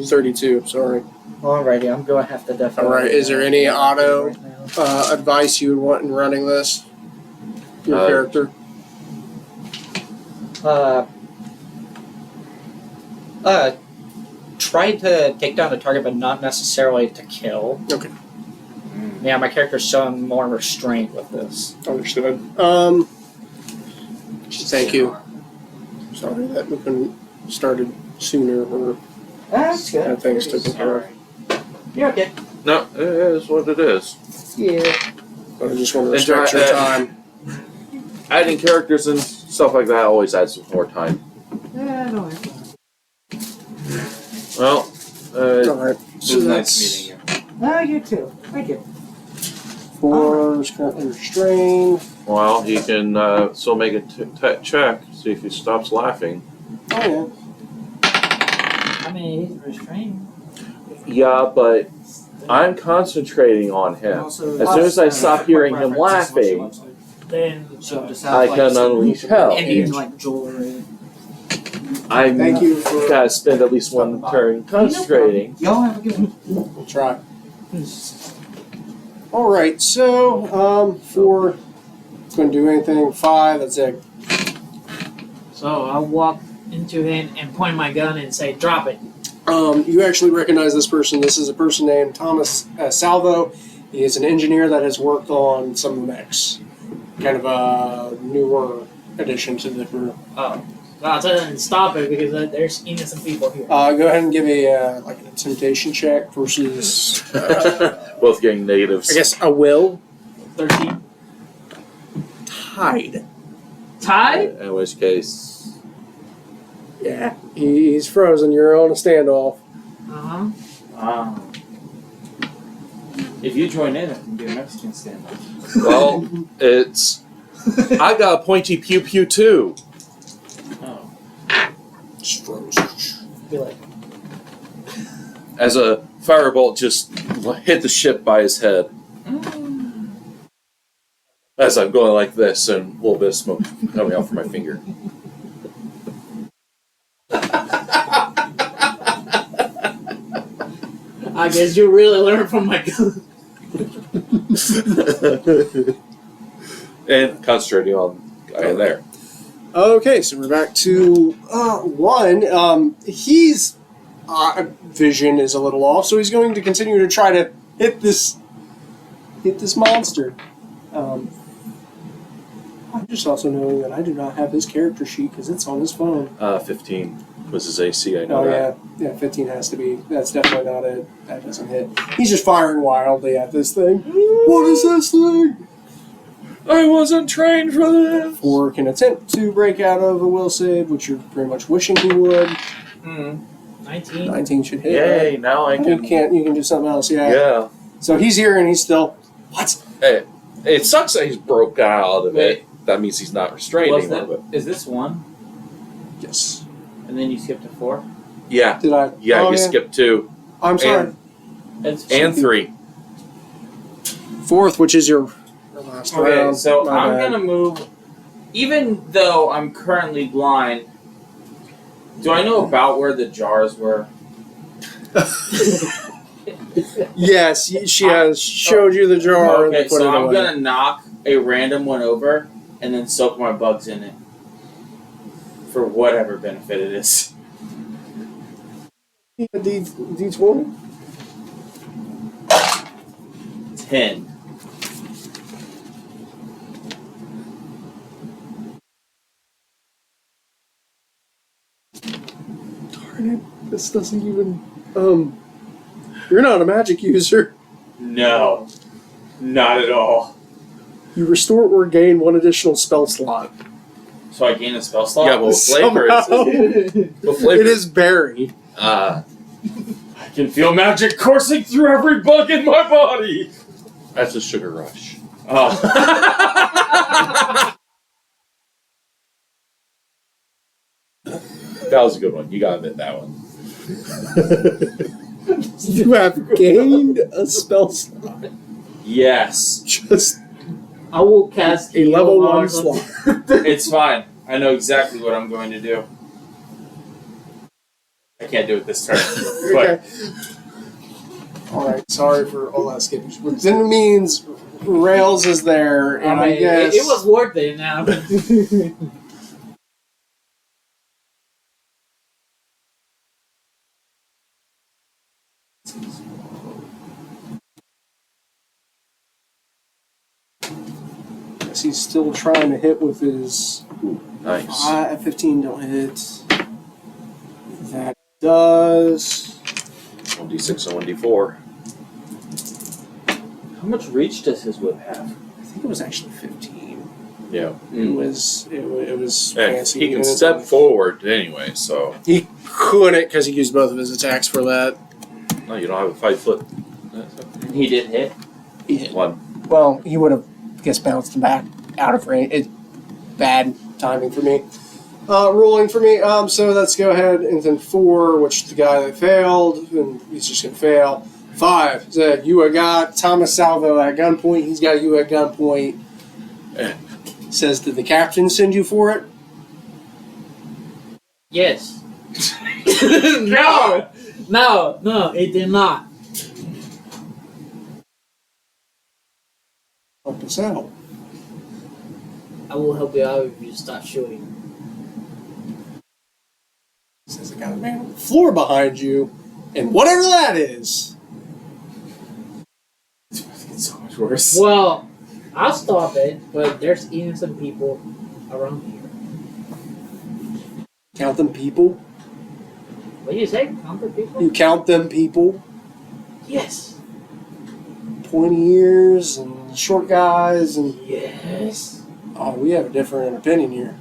32, sorry. Alrighty, I'm going to have to definitely. Alright, is there any auto right now. advice you would want in running this? Your character? Try to take down the target, but not necessarily to kill. Okay, Yeah, my character's showing more restraint with this. understood. Thank you. Sorry that we couldn't started sooner or That's had things taken care of. You're okay. No, it is what it is. Yeah. But I just want to respect your time. Adding characters and stuff like that always adds more time. Yeah, no. Well, Alright, It so was that's nice meeting you. Oh, you too. Thank you. 4 is currently restrained. well, he can still make a check, see if he stops laughing. Oh I mean, he's restrained. Yeah, but I'm concentrating on him. As soon as I stop hearing him laughing, Then I can unleash hell. Indian like jewelry. I'm Thank you for. gotta spend at least one turn concentrating. Y'all have a good one. We'll try. Alright, so, for. Couldn't do anything. 5, that's it. So I'll walk into him and point my gun and say, "Drop it." You actually recognize this person. This is a person named Thomas Salvo. He is an engineer that has worked on some of the mechs. kind of a newer addition to the group. Oh. No, I'll tell them to stop it because there's innocent people here. Go ahead and give a like an intimidation check versus Both getting negatives. I guess a will. 13. Tied. Tied? In which case, Yeah. He's frozen. You're on a standoff. Uh-huh. If you join in, I can do a Mexican standoff. well, it's. I got a pointy pew pew too. Oh. Just frozen. Be like, As a firebolt just hit the ship by his head. As I'm going like this, and a little bit of smoke coming out from my finger. I guess you really learn from my gun. And concentrating on the guy in there. Okay, so we're back to one. He's vision is a little off, so he's going to continue to try to hit this monster. I'm just also knowing that I do not have his character sheet because it's on his phone. 15 was his AC, I know Oh that. yeah, 15 has to be. That's definitely not it. That doesn't hit. He's just firing wildly at this thing. What is this thing? I wasn't trained for this! 4 can attempt to break out of a will save, which you're pretty much wishing he would. 19. 19 should hit. Yay, Right? now I You can. can't. You can do something else. Yeah. Yeah. So he's here and he's still. What? Hey, it sucks that he's broke out of it. That means he's not restrained Was anymore. that, is this 1? Yes. And then you skipped to 4? But yeah. Did I? Yeah, Oh, you skipped 2. I'm sorry. And 3. 4th, which is your last Okay, round. so My I'm bad. gonna move. Even though I'm currently blind, do I know about where the jars were? Yes, she has showed you the jar. and Okay, put so it I'm away. gonna knock a random one over and then soak my bugs in it. For whatever benefit it is. D20. 10. Darn it! This doesn't even. You're not a magic user. No. Not at all. You restore or gain 1 additional spell slot. So I gain a spell slot? Yeah, well, flavor Somehow. What flavor? It is berry. I can feel magic coursing through every bug in my body! That's a sugar rush. Oh. That was a good one. You gotta admit that one. You have gained a spell slot. Yes. Just I will cast a level 1 on- slot. It's fine. I know exactly what I'm going to do. I can't do it this turn. But Okay. Alright, sorry for all that skipping. But then it means Rails is there, and I guess. it was worth it now. Guess he's still trying to hit with his. Nice. 15 don't hit. That does. 1d6 and 1d4. how much reach does his whip have? I think it was actually 15. Yeah. It was And fancy. he can And step forward anyway, so. He couldn't because he used both of his attacks for that. No, you don't have a 5 foot. He did hit. He hit. 1. Well, he would have, I guess, bounced him back out of range. It's bad timing for me. Ruling for me. So let's go ahead and then 4, which is the guy that failed, and he's just gonna fail. 5. So you got Thomas Salvo at gunpoint. He's got you at gunpoint. Says, did the captain send you for it? Yes. No, it did not. Help us out. I will help you out if you stop shooting. Says, I got a man on the floor behind you, and whatever that is. It's so much worse. Well, I'll stop it, but there's innocent people around here. Count them people? What do you say? Count the people? You count them people? Yes. Pointy ears and short guys and... Yes. Oh, we have a different opinion here.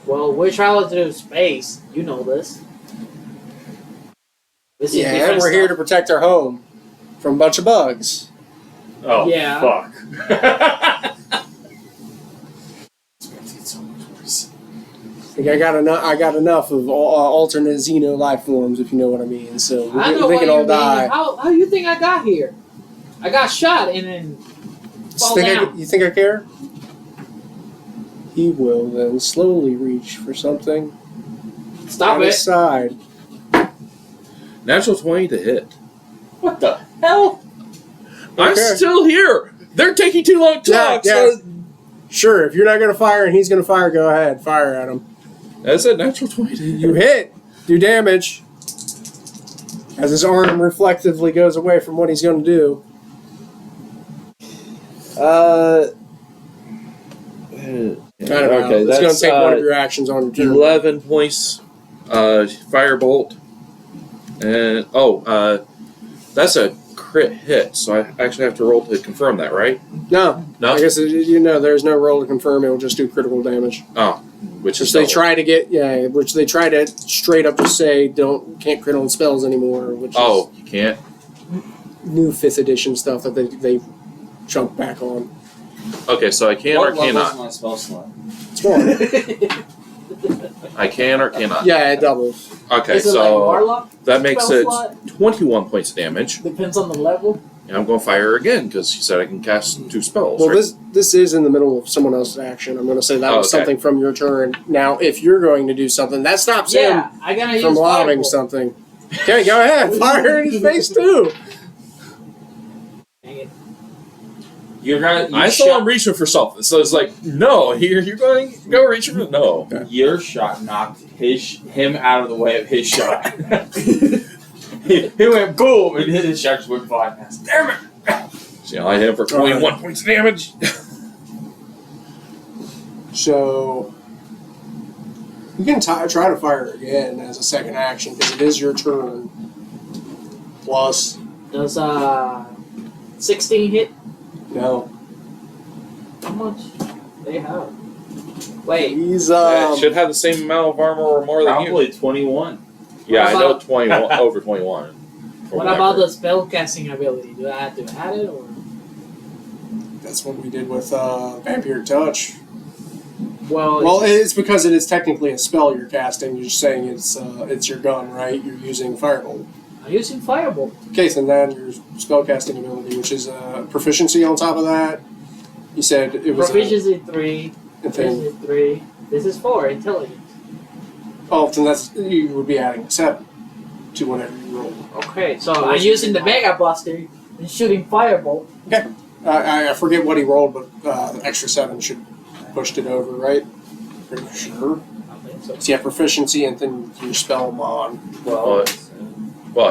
Well, we're traveling through space. You know this. This is Yeah, different we're here to stuff. protect our home from a bunch of bugs. Oh, Yeah. fuck. It's gonna get so much worse. I think I got enough of alternate xeno life forms, if you know what I mean. So I know they what can you all mean. die. How you think I got here? I got shot and then fall down. You think I care? He will then slowly reach for something Stop on it. his side. Natural 20 to hit. What the hell? I'm Okay. still here. They're taking too long to talk. Yeah. So Sure, if you're not going to fire and he's going to fire, go ahead. Fire at him. that's a natural 20 to hit. You hit. Do damage. As his arm reflectively goes away from what he's going to do. I don't know. Okay, it's going to that's take one of your actions on your turn. 11 points. Firebolt. And that's a crit hit. So I actually have to roll to confirm that, right? No. No? I guess there's no roll to confirm. It will just do critical damage. Oh, which Which is they double. try to get, which they try to straight up just say can't crit on spells anymore, which Oh, you can't. is new 5th edition stuff that they jump back on. Okay, so I can What or level's cannot. my spell slot? It's one. I can or cannot. Yeah, it doubles. Okay, Is it like so Warlock? that makes spell it slot? 21 points of damage. Depends on the level. And I'm going to fire again because you said I can cast 2 spells. Well, right? this is in the middle of someone else's action. I'm going to say that Oh, was okay. something from your turn. Now, if you're going to do something, that stops Yeah, him I gotta from use lobbing Firebolt. something. Okay, go ahead. Fire in his face, too. Dang it. I saw him reaching for something, so it's like, no, you're going to go reach for no. Your shot knocked him out of the way of his shot. he went boom, and his shot just went flying past. Damn it! See, I hit him for 21 points of damage. So, you can try to fire again as a second action because it is your turn. Plus, Does 16 hit? no. How much they have? Wait, He's, Should have the same amount of armor or more than you. Probably 21. Yeah, What I know about- 21, over 21. what about the spell casting ability? Do I have to add it or? that's what we did with Vampire Touch. Well, It's because it is technically a spell you're casting. You're just saying it's your gun, right? You're using Firebolt. I'm using Firebolt. Okay, then that your spell casting ability, which is proficiency on top of that. You said it was Proficiency 3. a thing. Proficiency 3. This is 4. Intelligence. Oh, then you would be adding 7 to whatever you roll. Okay, so I'm using the Mega Buster and shooting Firebolt. I forget what he rolled, but the extra 7 should pushed it over, right? Pretty sure. I think so. So you have proficiency and then your spell mod. Well,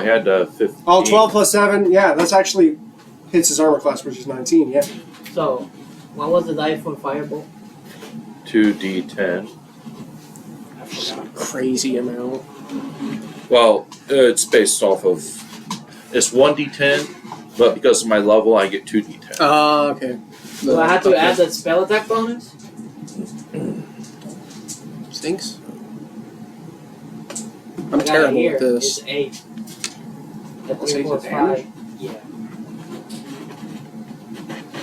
he had 15. Oh, 12 plus 7, yeah, that's actually hits his armor class, which is 19, yeah. So, what was the die for Firebolt? 2d10. I forgot. Crazy amount. Well, it's based off of. It's 1d10, but because of my level, I get 2d10. Okay. Do I have to add the spell attack bonus? Stinks. I'm I got it terrible here. at this. It's 8. That's What's 3, eight 4, the damage? 5. Yeah.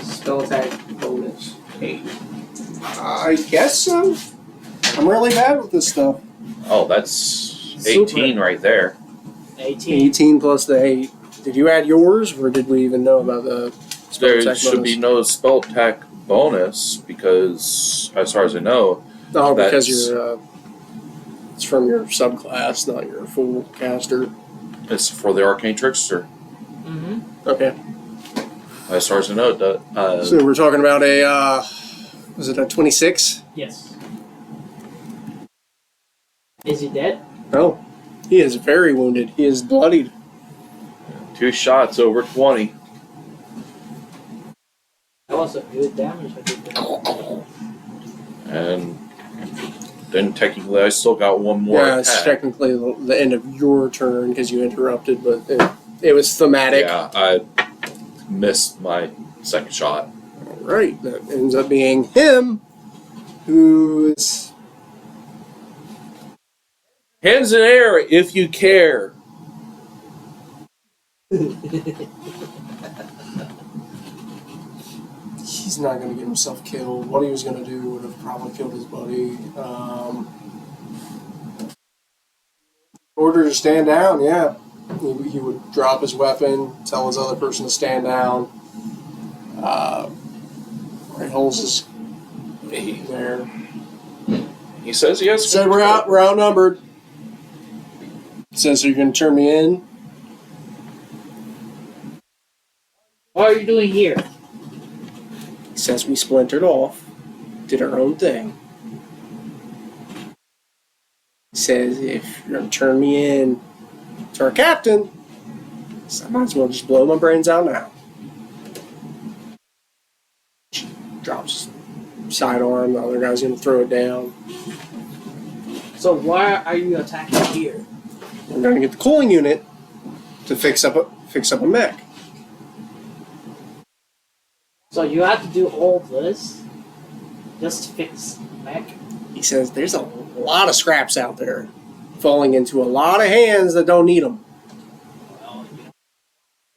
Spell attack bonus 8. I guess so. I'm really bad with this stuff. Oh, that's 18 right there. 18. 18 plus the 8. Did you add yours, or did we even know about the spell There attack should be no spell attack bonus because, as far as I know, No, because that's- you're. It's from your subclass, not your full caster. it's for the Arcane Trickster. Mm-hmm. Okay. As far as I know, it does. So we're talking about a. Was it a 26? Yes. Is he dead? No. He is very wounded. He is bloodied. 2 shots over 20. That was a good damage I did there. And then technically I still got one more Yeah, it's attack. technically the end of your turn because you interrupted, but it was thematic. Yeah, I missed my second shot. Right, that ends up being him, who's Hands in air if you care. he's not going to get himself killed. What he was going to do would have probably killed his buddy. Order to stand down, yeah. He would drop his weapon, tell his other person to stand down. Right, holds his there. He says he has. Said we're outnumbered. Says, so you're going to turn me in? What are you doing here? He says we splintered off, did our own thing. He says if you're going to turn me in to our captain, so I might as well just blow my brains out now. Drops sidearm, the other guy's going to throw it down. So why are you attacking here? We're going to get the cooling unit to fix up a mech. So you have to do all this just to fix mech? He says there's a lot of scraps out there falling into a lot of hands that don't need them. Well,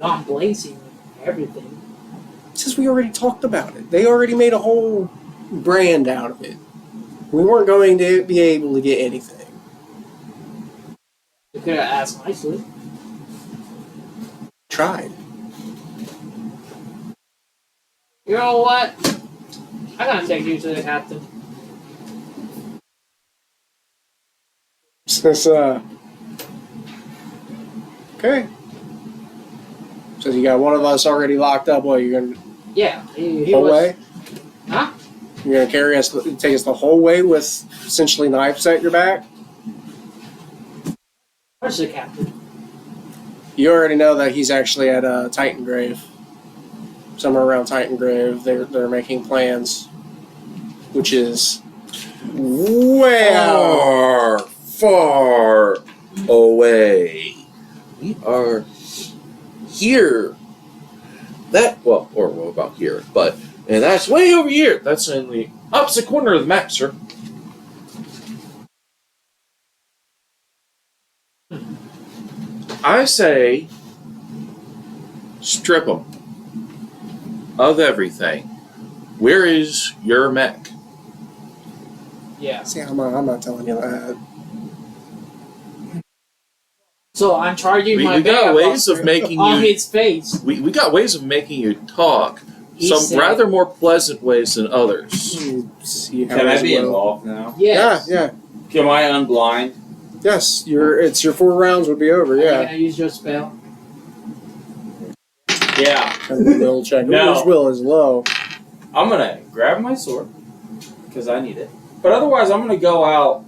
not blazing everything. He says we already talked about it. They already made a whole brand out of it. We weren't going to be able to get anything. You could have asked nicely. Tried. You know what? I'm gonna take you to the captain. Says, okay. Says you got one of us already locked up. What, you're going to Yeah, he whole was. way? Huh? You're going to carry us, take us the whole way with essentially knives at your back? Where's the captain? You already know that he's actually at Titan Grave. Somewhere around Titan Grave, they're making plans, which is way out. Far away. We are here. Or about here, and that's way over here. That's in the opposite corner of the map, sir. I say, strip them of everything. Where is your mech? Yeah. See, I'm not telling you that. So I'm charging my We got ways buster of making on you. his face. We got ways of making you talk. He Some said- rather more pleasant ways than others. See how Can I this be will. involved now? Yes. Yeah. Can I unblind? Yes, it's your 4 rounds would be over, Are you yeah. gonna use your spell? Yeah. And the will check. No. His will is low. I'm gonna grab my sword because I need it. But otherwise, I'm gonna go out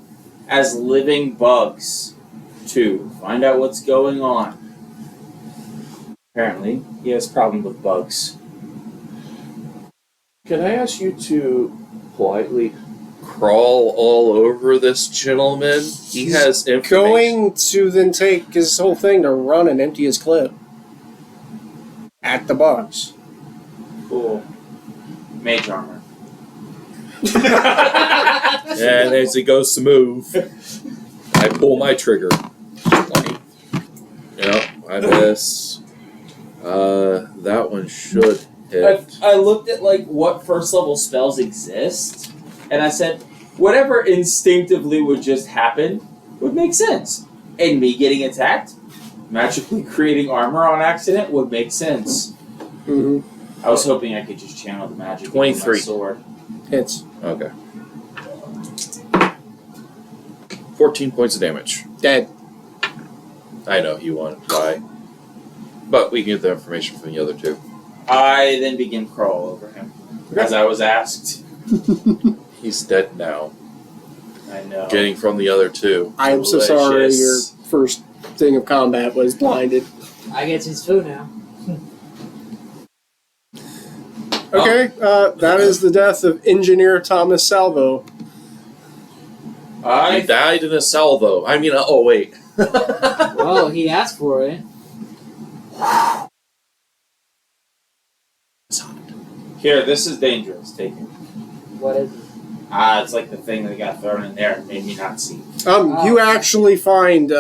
as living bugs to find out what's going on. Apparently, he has problem with bugs. Can I ask you to politely crawl all over this gentleman? He has information. Going to then take his whole thing to run and empty his clip. At the bugs. Cool. Mage armor. And as he goes to move, I pull my trigger. I miss. That one should hit. I looked at like what first level spells exist, and I said, whatever instinctively would just happen would make sense. And me getting attacked, magically creating armor on accident would make sense. Mm-hmm. I was hoping I could just channel the magic 23. with my sword. Hits. Okay. 14 points of damage. Dead. I know you want to die. But we can get the information from the other two. I then begin crawl over him, as I was asked. He's dead now. I know. Getting from the other two. I am so sorry your Delicious. first thing of combat was blinded. I get his food now. Okay, that is the death of Engineer Thomas Salvo. He died in a salvo. I mean, oh wait. Well, he asked for it. Here, this is dangerous. Take it. What is it? It's like the thing that got thrown in there and made me not see. You actually find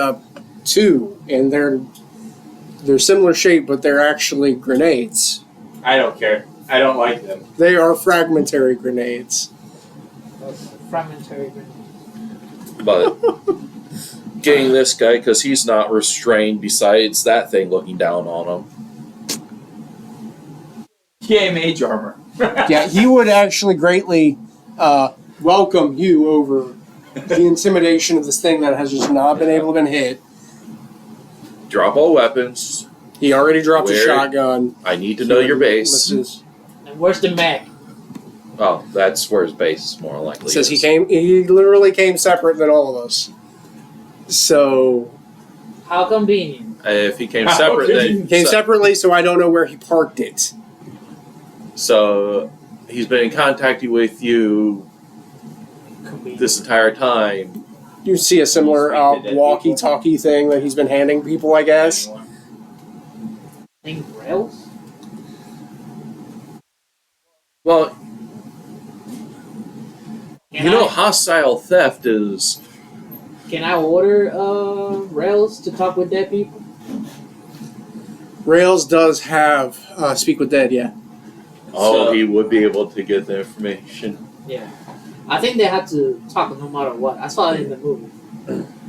two, and they're similar shape, but they're actually grenades. I don't care. I don't like them. They are fragmentary grenades. Fragmentary grenade. But getting this guy because he's not restrained. Besides that thing looking down on him. Yay, mage armor. Yeah, he would actually greatly welcome you over the intimidation of this thing that has just not been able to be hit. Drop all weapons. He already dropped a Where? shotgun. I need to know your base. It And where's the mech? Oh, that's where his base is more likely. says is. he literally came separate than all of us. So How convenient. If he came separate, then he came separately, so I don't know where he parked it. So he's been in contact with you Convenient. this entire time. You see a similar You speak to dead walkie-talkie thing that he's been handing people, I guess. Think rails? Well, Can you know, I, hostile theft is. can I order rails to talk with dead people? Rails does have Speak with Dead, yeah. Oh, So- he would be able to get the information. Yeah. I think they have to talk no matter what. I saw it in the movie.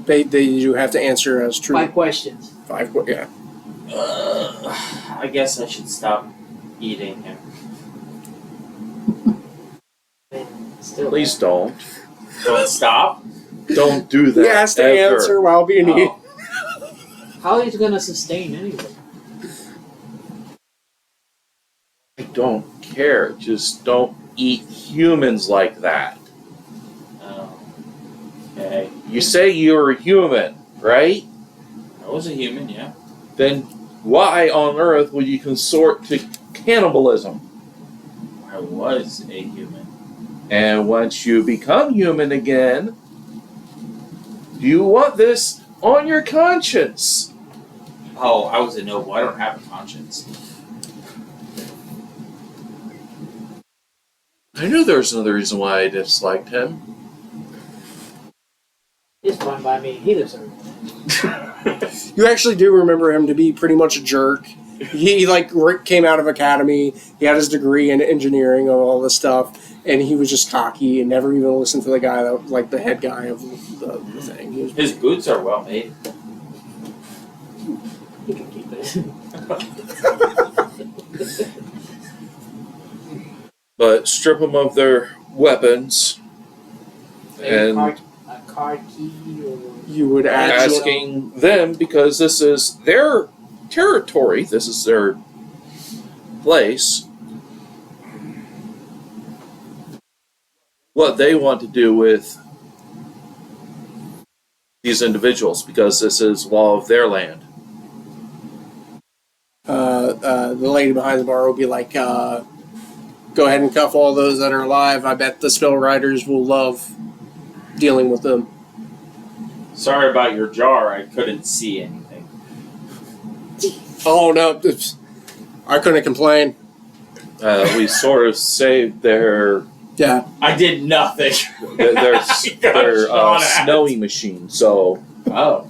They do have to answer as true. 5 questions. Yeah. I guess I should stop eating him. Still Please don't. Don't stop. Don't do that. He has to ever. answer while being eaten. Oh. How is it gonna sustain anyway? I don't care. Just don't eat humans like that. Oh. Okay. You say you're a human, right? I was a human, yeah. Then why on earth would you consort to cannibalism? I was a human. And once you become human again, do you want this on your conscience? Oh, I was a noble. I don't have a conscience. I knew there was another reason why I disliked him. It's fine by me. He deserves it. You actually do remember him to be pretty much a jerk. He came out of academy. He had his degree in engineering and all this stuff, and he was just cocky and never even listened to the guy that like the head guy of the thing. He was, His boots are well made. He can keep it. But strip them of their weapons and a card key or you would actually asking them, because this is their territory, this is their place, what they want to do with these individuals, because this is law of their land. the lady behind the bar will be like, go ahead and cuff all those that are alive. I bet the spell riders will love dealing with them. Sorry about your jar. I couldn't see anything. Oh no, I couldn't complain. We sort of saved their Yeah. I did nothing. their shot at. snowy machine. So Oh.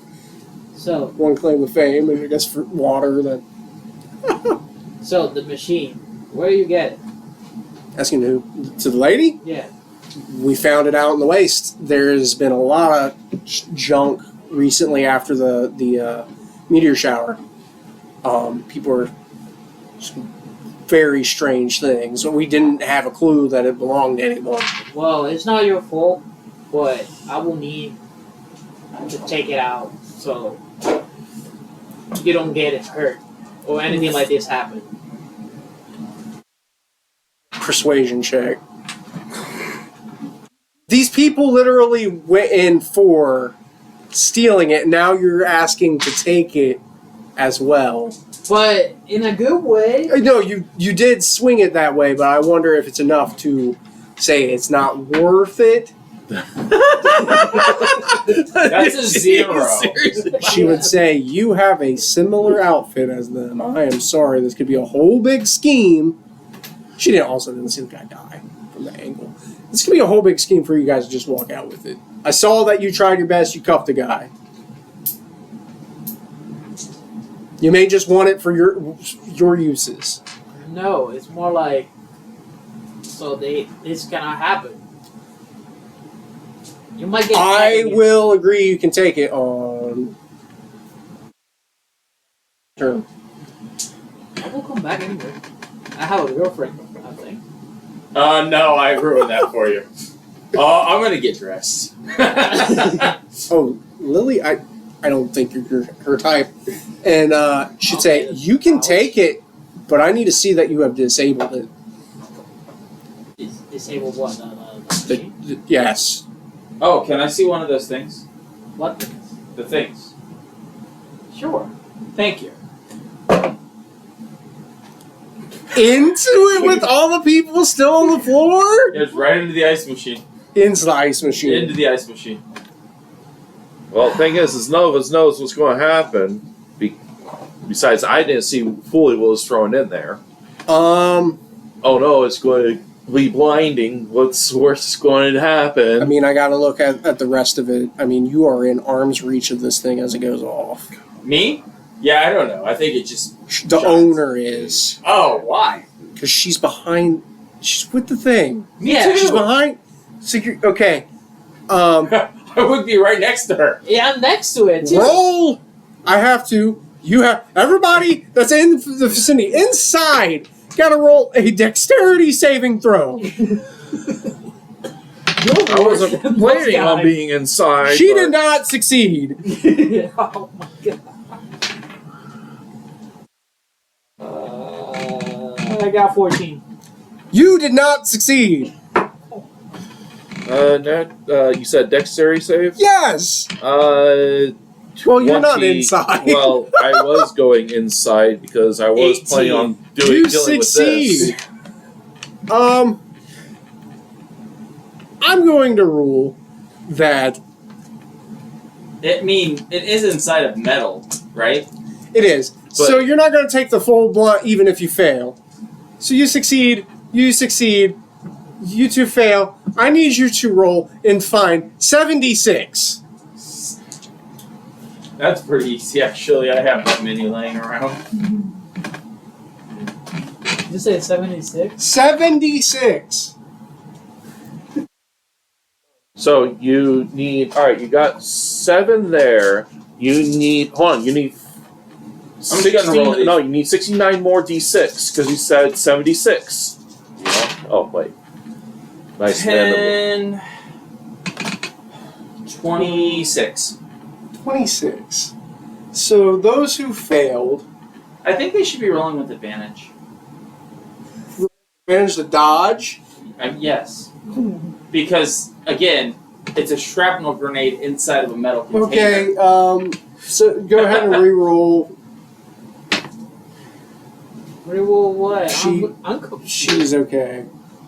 so One claim of fame, and I guess for water. Then so the machine. Where you get it? asking who to the lady. Yeah. We found it out in the waste. There's been a lot of junk recently after the meteor shower. People are very strange things. We didn't have a clue that it belonged to anyone. Well, it's not your fault, but I will need to take it out so you don't get it hurt or anything like this happen. Persuasion check. These people literally went in for stealing it. Now you're asking to take it as well. But in a good way. No, you did swing it that way, but I wonder if it's enough to say it's not worth it. That's a 0. She would say, you have a similar outfit as them. I am sorry, this could be a whole big scheme. She also didn't see the guy die from the angle. This could be a whole big scheme for you guys to just walk out with it. I saw that you tried your best, you cuffed the guy. You may just want it for your uses. No, it's more like so this cannot happen. You might get. I will agree you can take it on turn. I will come back anyway. I have a girlfriend, I think. No, I ruined that for you. I'm gonna get dressed. Oh, Lily, I don't think you're her type. And she'd say, you can take it, but I need to see that you have disabled it. Disabled what? The Yes. Oh, can I see one of those things? what things? The things. Sure. Thank you. Into it with all the people still on the floor? It's right into the ice machine. Into the ice machine. Into the ice machine. Well, the thing is none of us knows what's going to happen. Besides, I didn't see fully what was thrown in there. Oh no, it's going to be blinding. What's worse is going to happen? I mean, I gotta look at the rest of it. I mean, you are in arm's reach of this thing as it goes off. Me? Yeah, I don't know. I think it just. The shots. owner is. Oh, why? Because she's behind. She's with the thing. Me Yeah, too. She's behind. Okay. I would be right next to her. Yeah, I'm next to it too. Roll! I have to. You have. Everybody that's in the vicinity, inside, gotta roll a dexterity saving throw. I wasn't planning on being inside. She did not succeed. Oh my god. I got 14. You did not succeed. You said dexterity save? Yes. Well, you're not 20 inside. Well, I was going inside because I was 18. planning on You dealing succeed. with this. I'm going to rule that It is inside of metal, right? it is. So you're not going to take the full blunt even if you fail. So you succeed, you two fail. I need you to roll and find 76. That's pretty easy, actually. I have that many laying around. Did you say 76? 76. So you need. Alright, you got 7 there. You need. Hold on, you need. I'm gonna roll these. No, you need 69 more d6 because you said 76. Yeah. Oh, wait. Nice. 10. 26. 26. So those who failed I think they should be rolling with advantage. managed to dodge. Yes. Because, again, it's a shrapnel grenade inside of a metal container. Okay, so go ahead and re-roll. Reroll what? She- I'm confused. She's okay.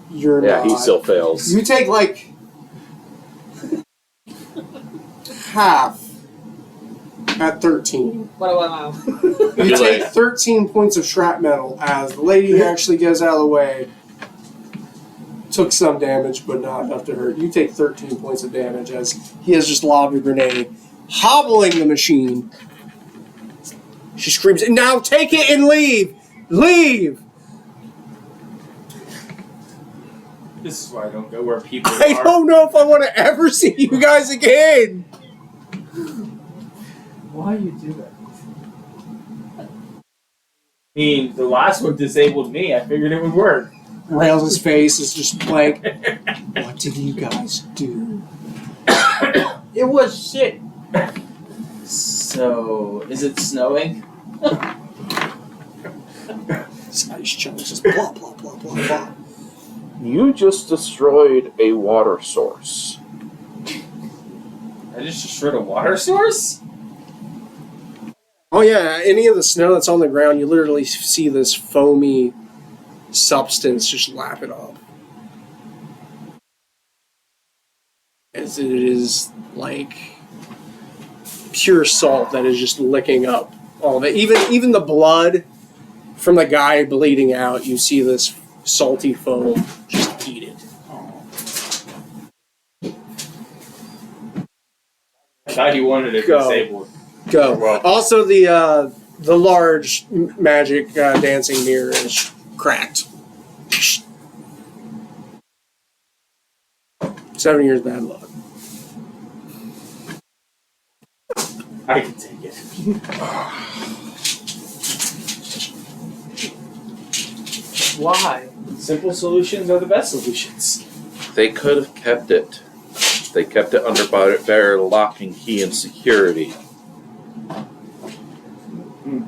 You're Yeah, not. he still fails. You take like half at 13. What about now? You Too take late. 13 points of shrapnel as the lady actually gets out of the way. Took some damage, but not enough to hurt. You take 13 points of damage as he has just lobbed a grenade, hobbling the machine. She screams, "Now take it and leave! Leave!" This is why I don't go where people I are. don't know if I want to ever see you guys again. Why you do that? I mean, the last one disabled me. I figured it would work. Rails' face is just blank. What did you guys do? It was shit. So, is it snowing? This ice chunks just blah, blah, blah, blah, blah. You just destroyed a water source. I just destroyed a water source? Oh yeah, any of the snow that's on the ground, you literally see this foamy substance just lap it up. As it is like pure salt that is just licking up all of it. Even the blood from the guy bleeding out, you see this salty foam just eat it. I thought you wanted it disabled. Go. Well. Also, the large magic dancing mirror is cracked. 7 years bad luck. I can take it. Why? Simple solutions are the best solutions. They could have kept it. They kept it under better lock and key and security.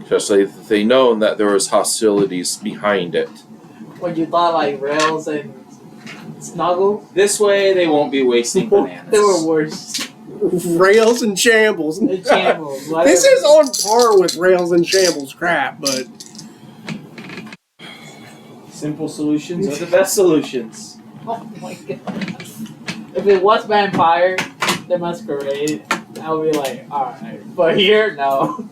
Especially if they known that there was hostilities behind it. When you thought like Rails and Snuggle, This way, they won't be wasting bananas. they were worse. Rails and Shambles. The Shambles. This is on par with Rails and Shambles crap, but Simple solutions are the best solutions. Oh my god. If it was Vampire, the Masquerade, I would be like, alright. But here, no.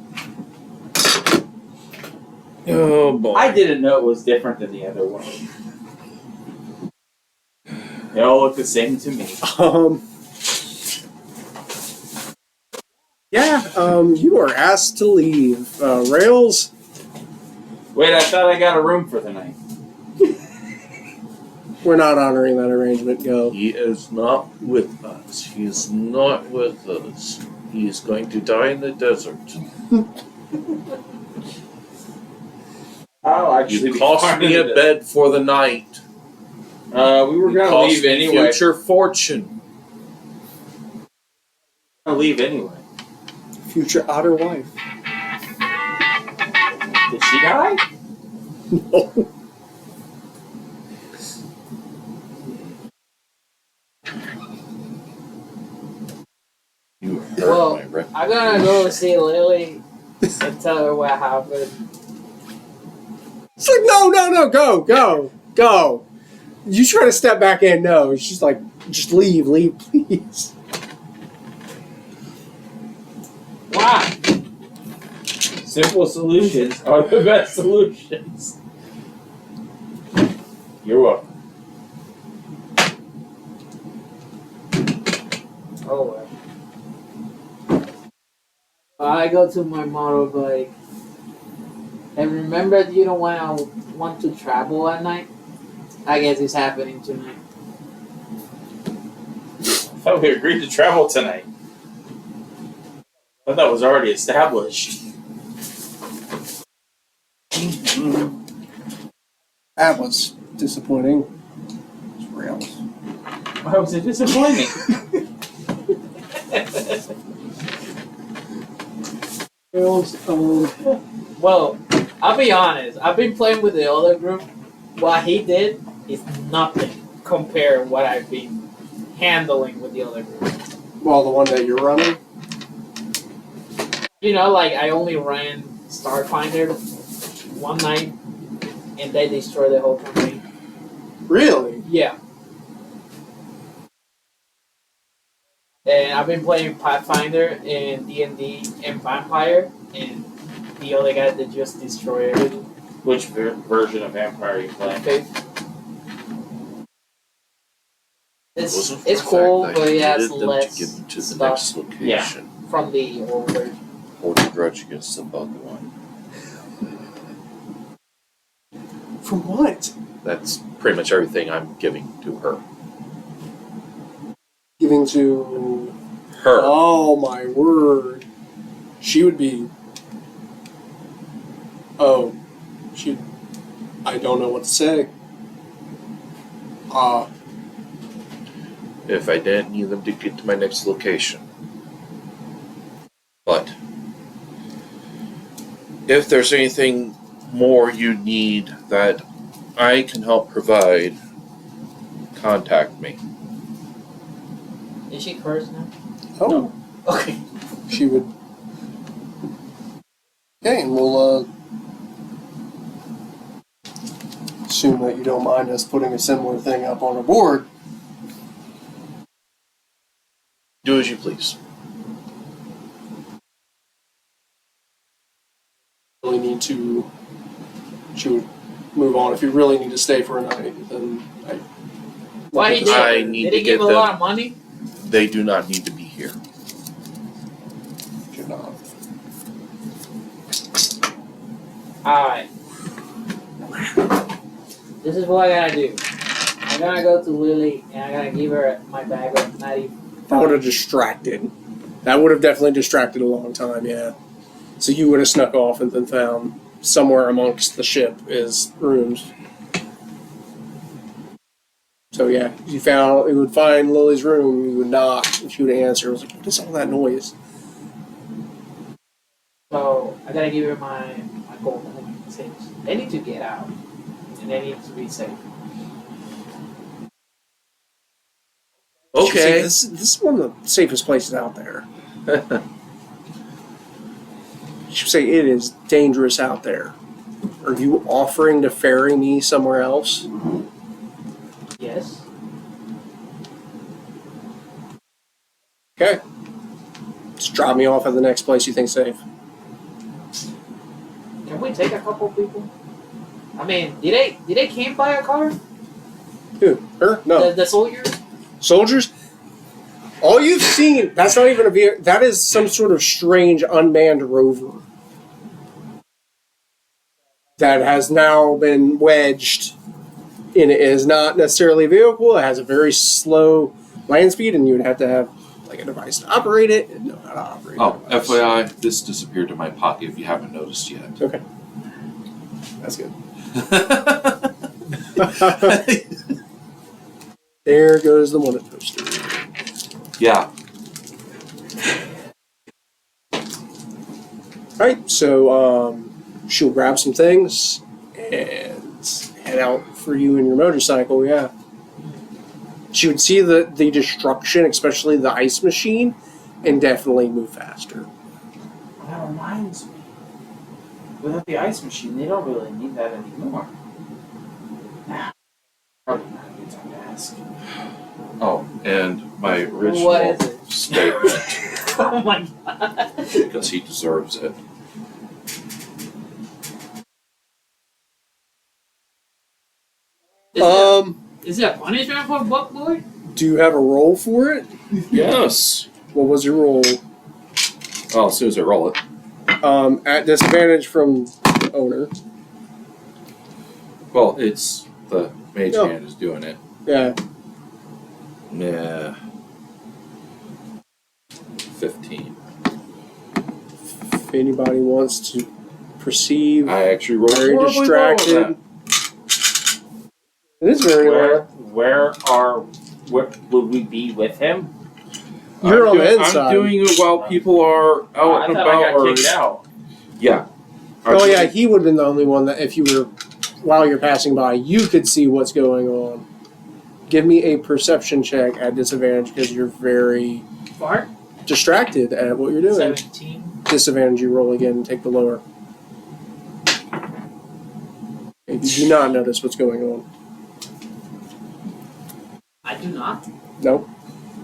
Oh boy. I didn't know it was different than the other one. They all look the same to me. you are asked to leave. Rails, Wait, I thought I got a room for the night. we're not honoring that arrangement. Go. He is not with us. He is not with us. He is going to die in the desert. I'll actually You be cost fine me with a it. bed for the night. We were You gonna cost leave me anyway. future fortune. Gonna leave anyway. Future otter wife. Did she die? No. You hurt Well, my reputation. I'm gonna go see Lily and tell her what happened. It's like, no, go. You try to step back in, no. She's like, just leave, please. Why? Simple solutions are the best solutions. You're welcome. Oh well. I go to my motorbike. And remember, you don't want to travel at night? I guess it's happening tonight. I thought we agreed to travel tonight. I thought that was already established. That was disappointing. It's Rails. Why was it disappointing? Well, I'll be honest. I've been playing with the other group. What he did is nothing compared to what I've been handling with the other group. Well, the one that you're running? You know, like I only ran Starfinder one night, and they destroyed the whole campaign. Really? Yeah. And I've been playing Pathfinder and D&D and Vampire, and the other guy that just destroyed everything. Which version of Vampire are you playing? Okay. Wasn't for It's the cool, fact that but I it has needed them less to get into the stuff next location. from the old version. Hold a grudge against the bug one. From what? That's pretty much everything I'm giving to her. Giving to... Her. Oh my word. She would be... Oh. She... I don't know what to say. If I didn't need them to get to my next location. But if there's anything more you need that I can help provide, contact me. Is she cursed now? Oh. Okay. She would... Okay, and we'll assume that you don't mind us putting a similar thing up on a board. Do as you please. Really need to. She would move on. If you really need to stay for a night, then Why he I did? need Did to he give get a them. lot of money? They do not need to be here. should not. Alright. This is what I gotta do. I'm gonna go to Lily and I'm gonna give her my bag of 90. That would have distracted. That would have definitely distracted a long time, yeah. So you would have snuck off and then found somewhere amongst the ship is rooms. So yeah, you would find Lily's room, you would knock, and she would answer. I was like, what is all that noise? So I gotta give her my gold things. They need to get out. And they need to be safe. She would say, Okay. this is one of the safest places out there. She would say, it is dangerous out there. Are you offering to ferry me somewhere else? Yes. Okay. Just drop me off at the next place you think safe. Can we take a couple people? I mean, did they camp by a car? Who? Her? No. The soldiers? Soldiers? All you've seen, that's not even a vehicle, that is some sort of strange unmanned rover that has now been wedged in it. It is not necessarily a vehicle, it has a very slow land speed, and you would have to have like a device to operate it and know how to operate Oh, the device. FYI, this disappeared in my pocket if you haven't noticed yet. Okay. That's good. There goes the one at poster. Yeah. Alright, so she'll grab some things and head out for you and your motorcycle, yeah. She would see the destruction, especially the ice machine, and definitely move faster. That reminds me. Without the ice machine, they don't really need that anymore. Probably not a good time to ask. Oh, and my What original is it? statement, Oh my god. because he deserves it. Is it a punishment for Buck Boy? Do you have a roll for it? Yes. What was your roll? Well, as soon as I roll it. At disadvantage from the owner. Well, it's the mage No. hand is doing it. Yeah. Yeah. 15. If anybody wants to perceive, I actually rolled very horribly distracted. well with It is very low. Where would we be with him? that. You're I'm on the doing- inside. I'm doing it while people are out I and thought about. I got or kicked out. Yeah. Oh yeah, he would have been the only one that if you were, while you're passing by, you could see what's going on. Give me a perception check at disadvantage because you're very Fart? distracted at what you're doing. 17. Disadvantage, you roll again and take the lower. You do not notice what's going on. I do not. Nope.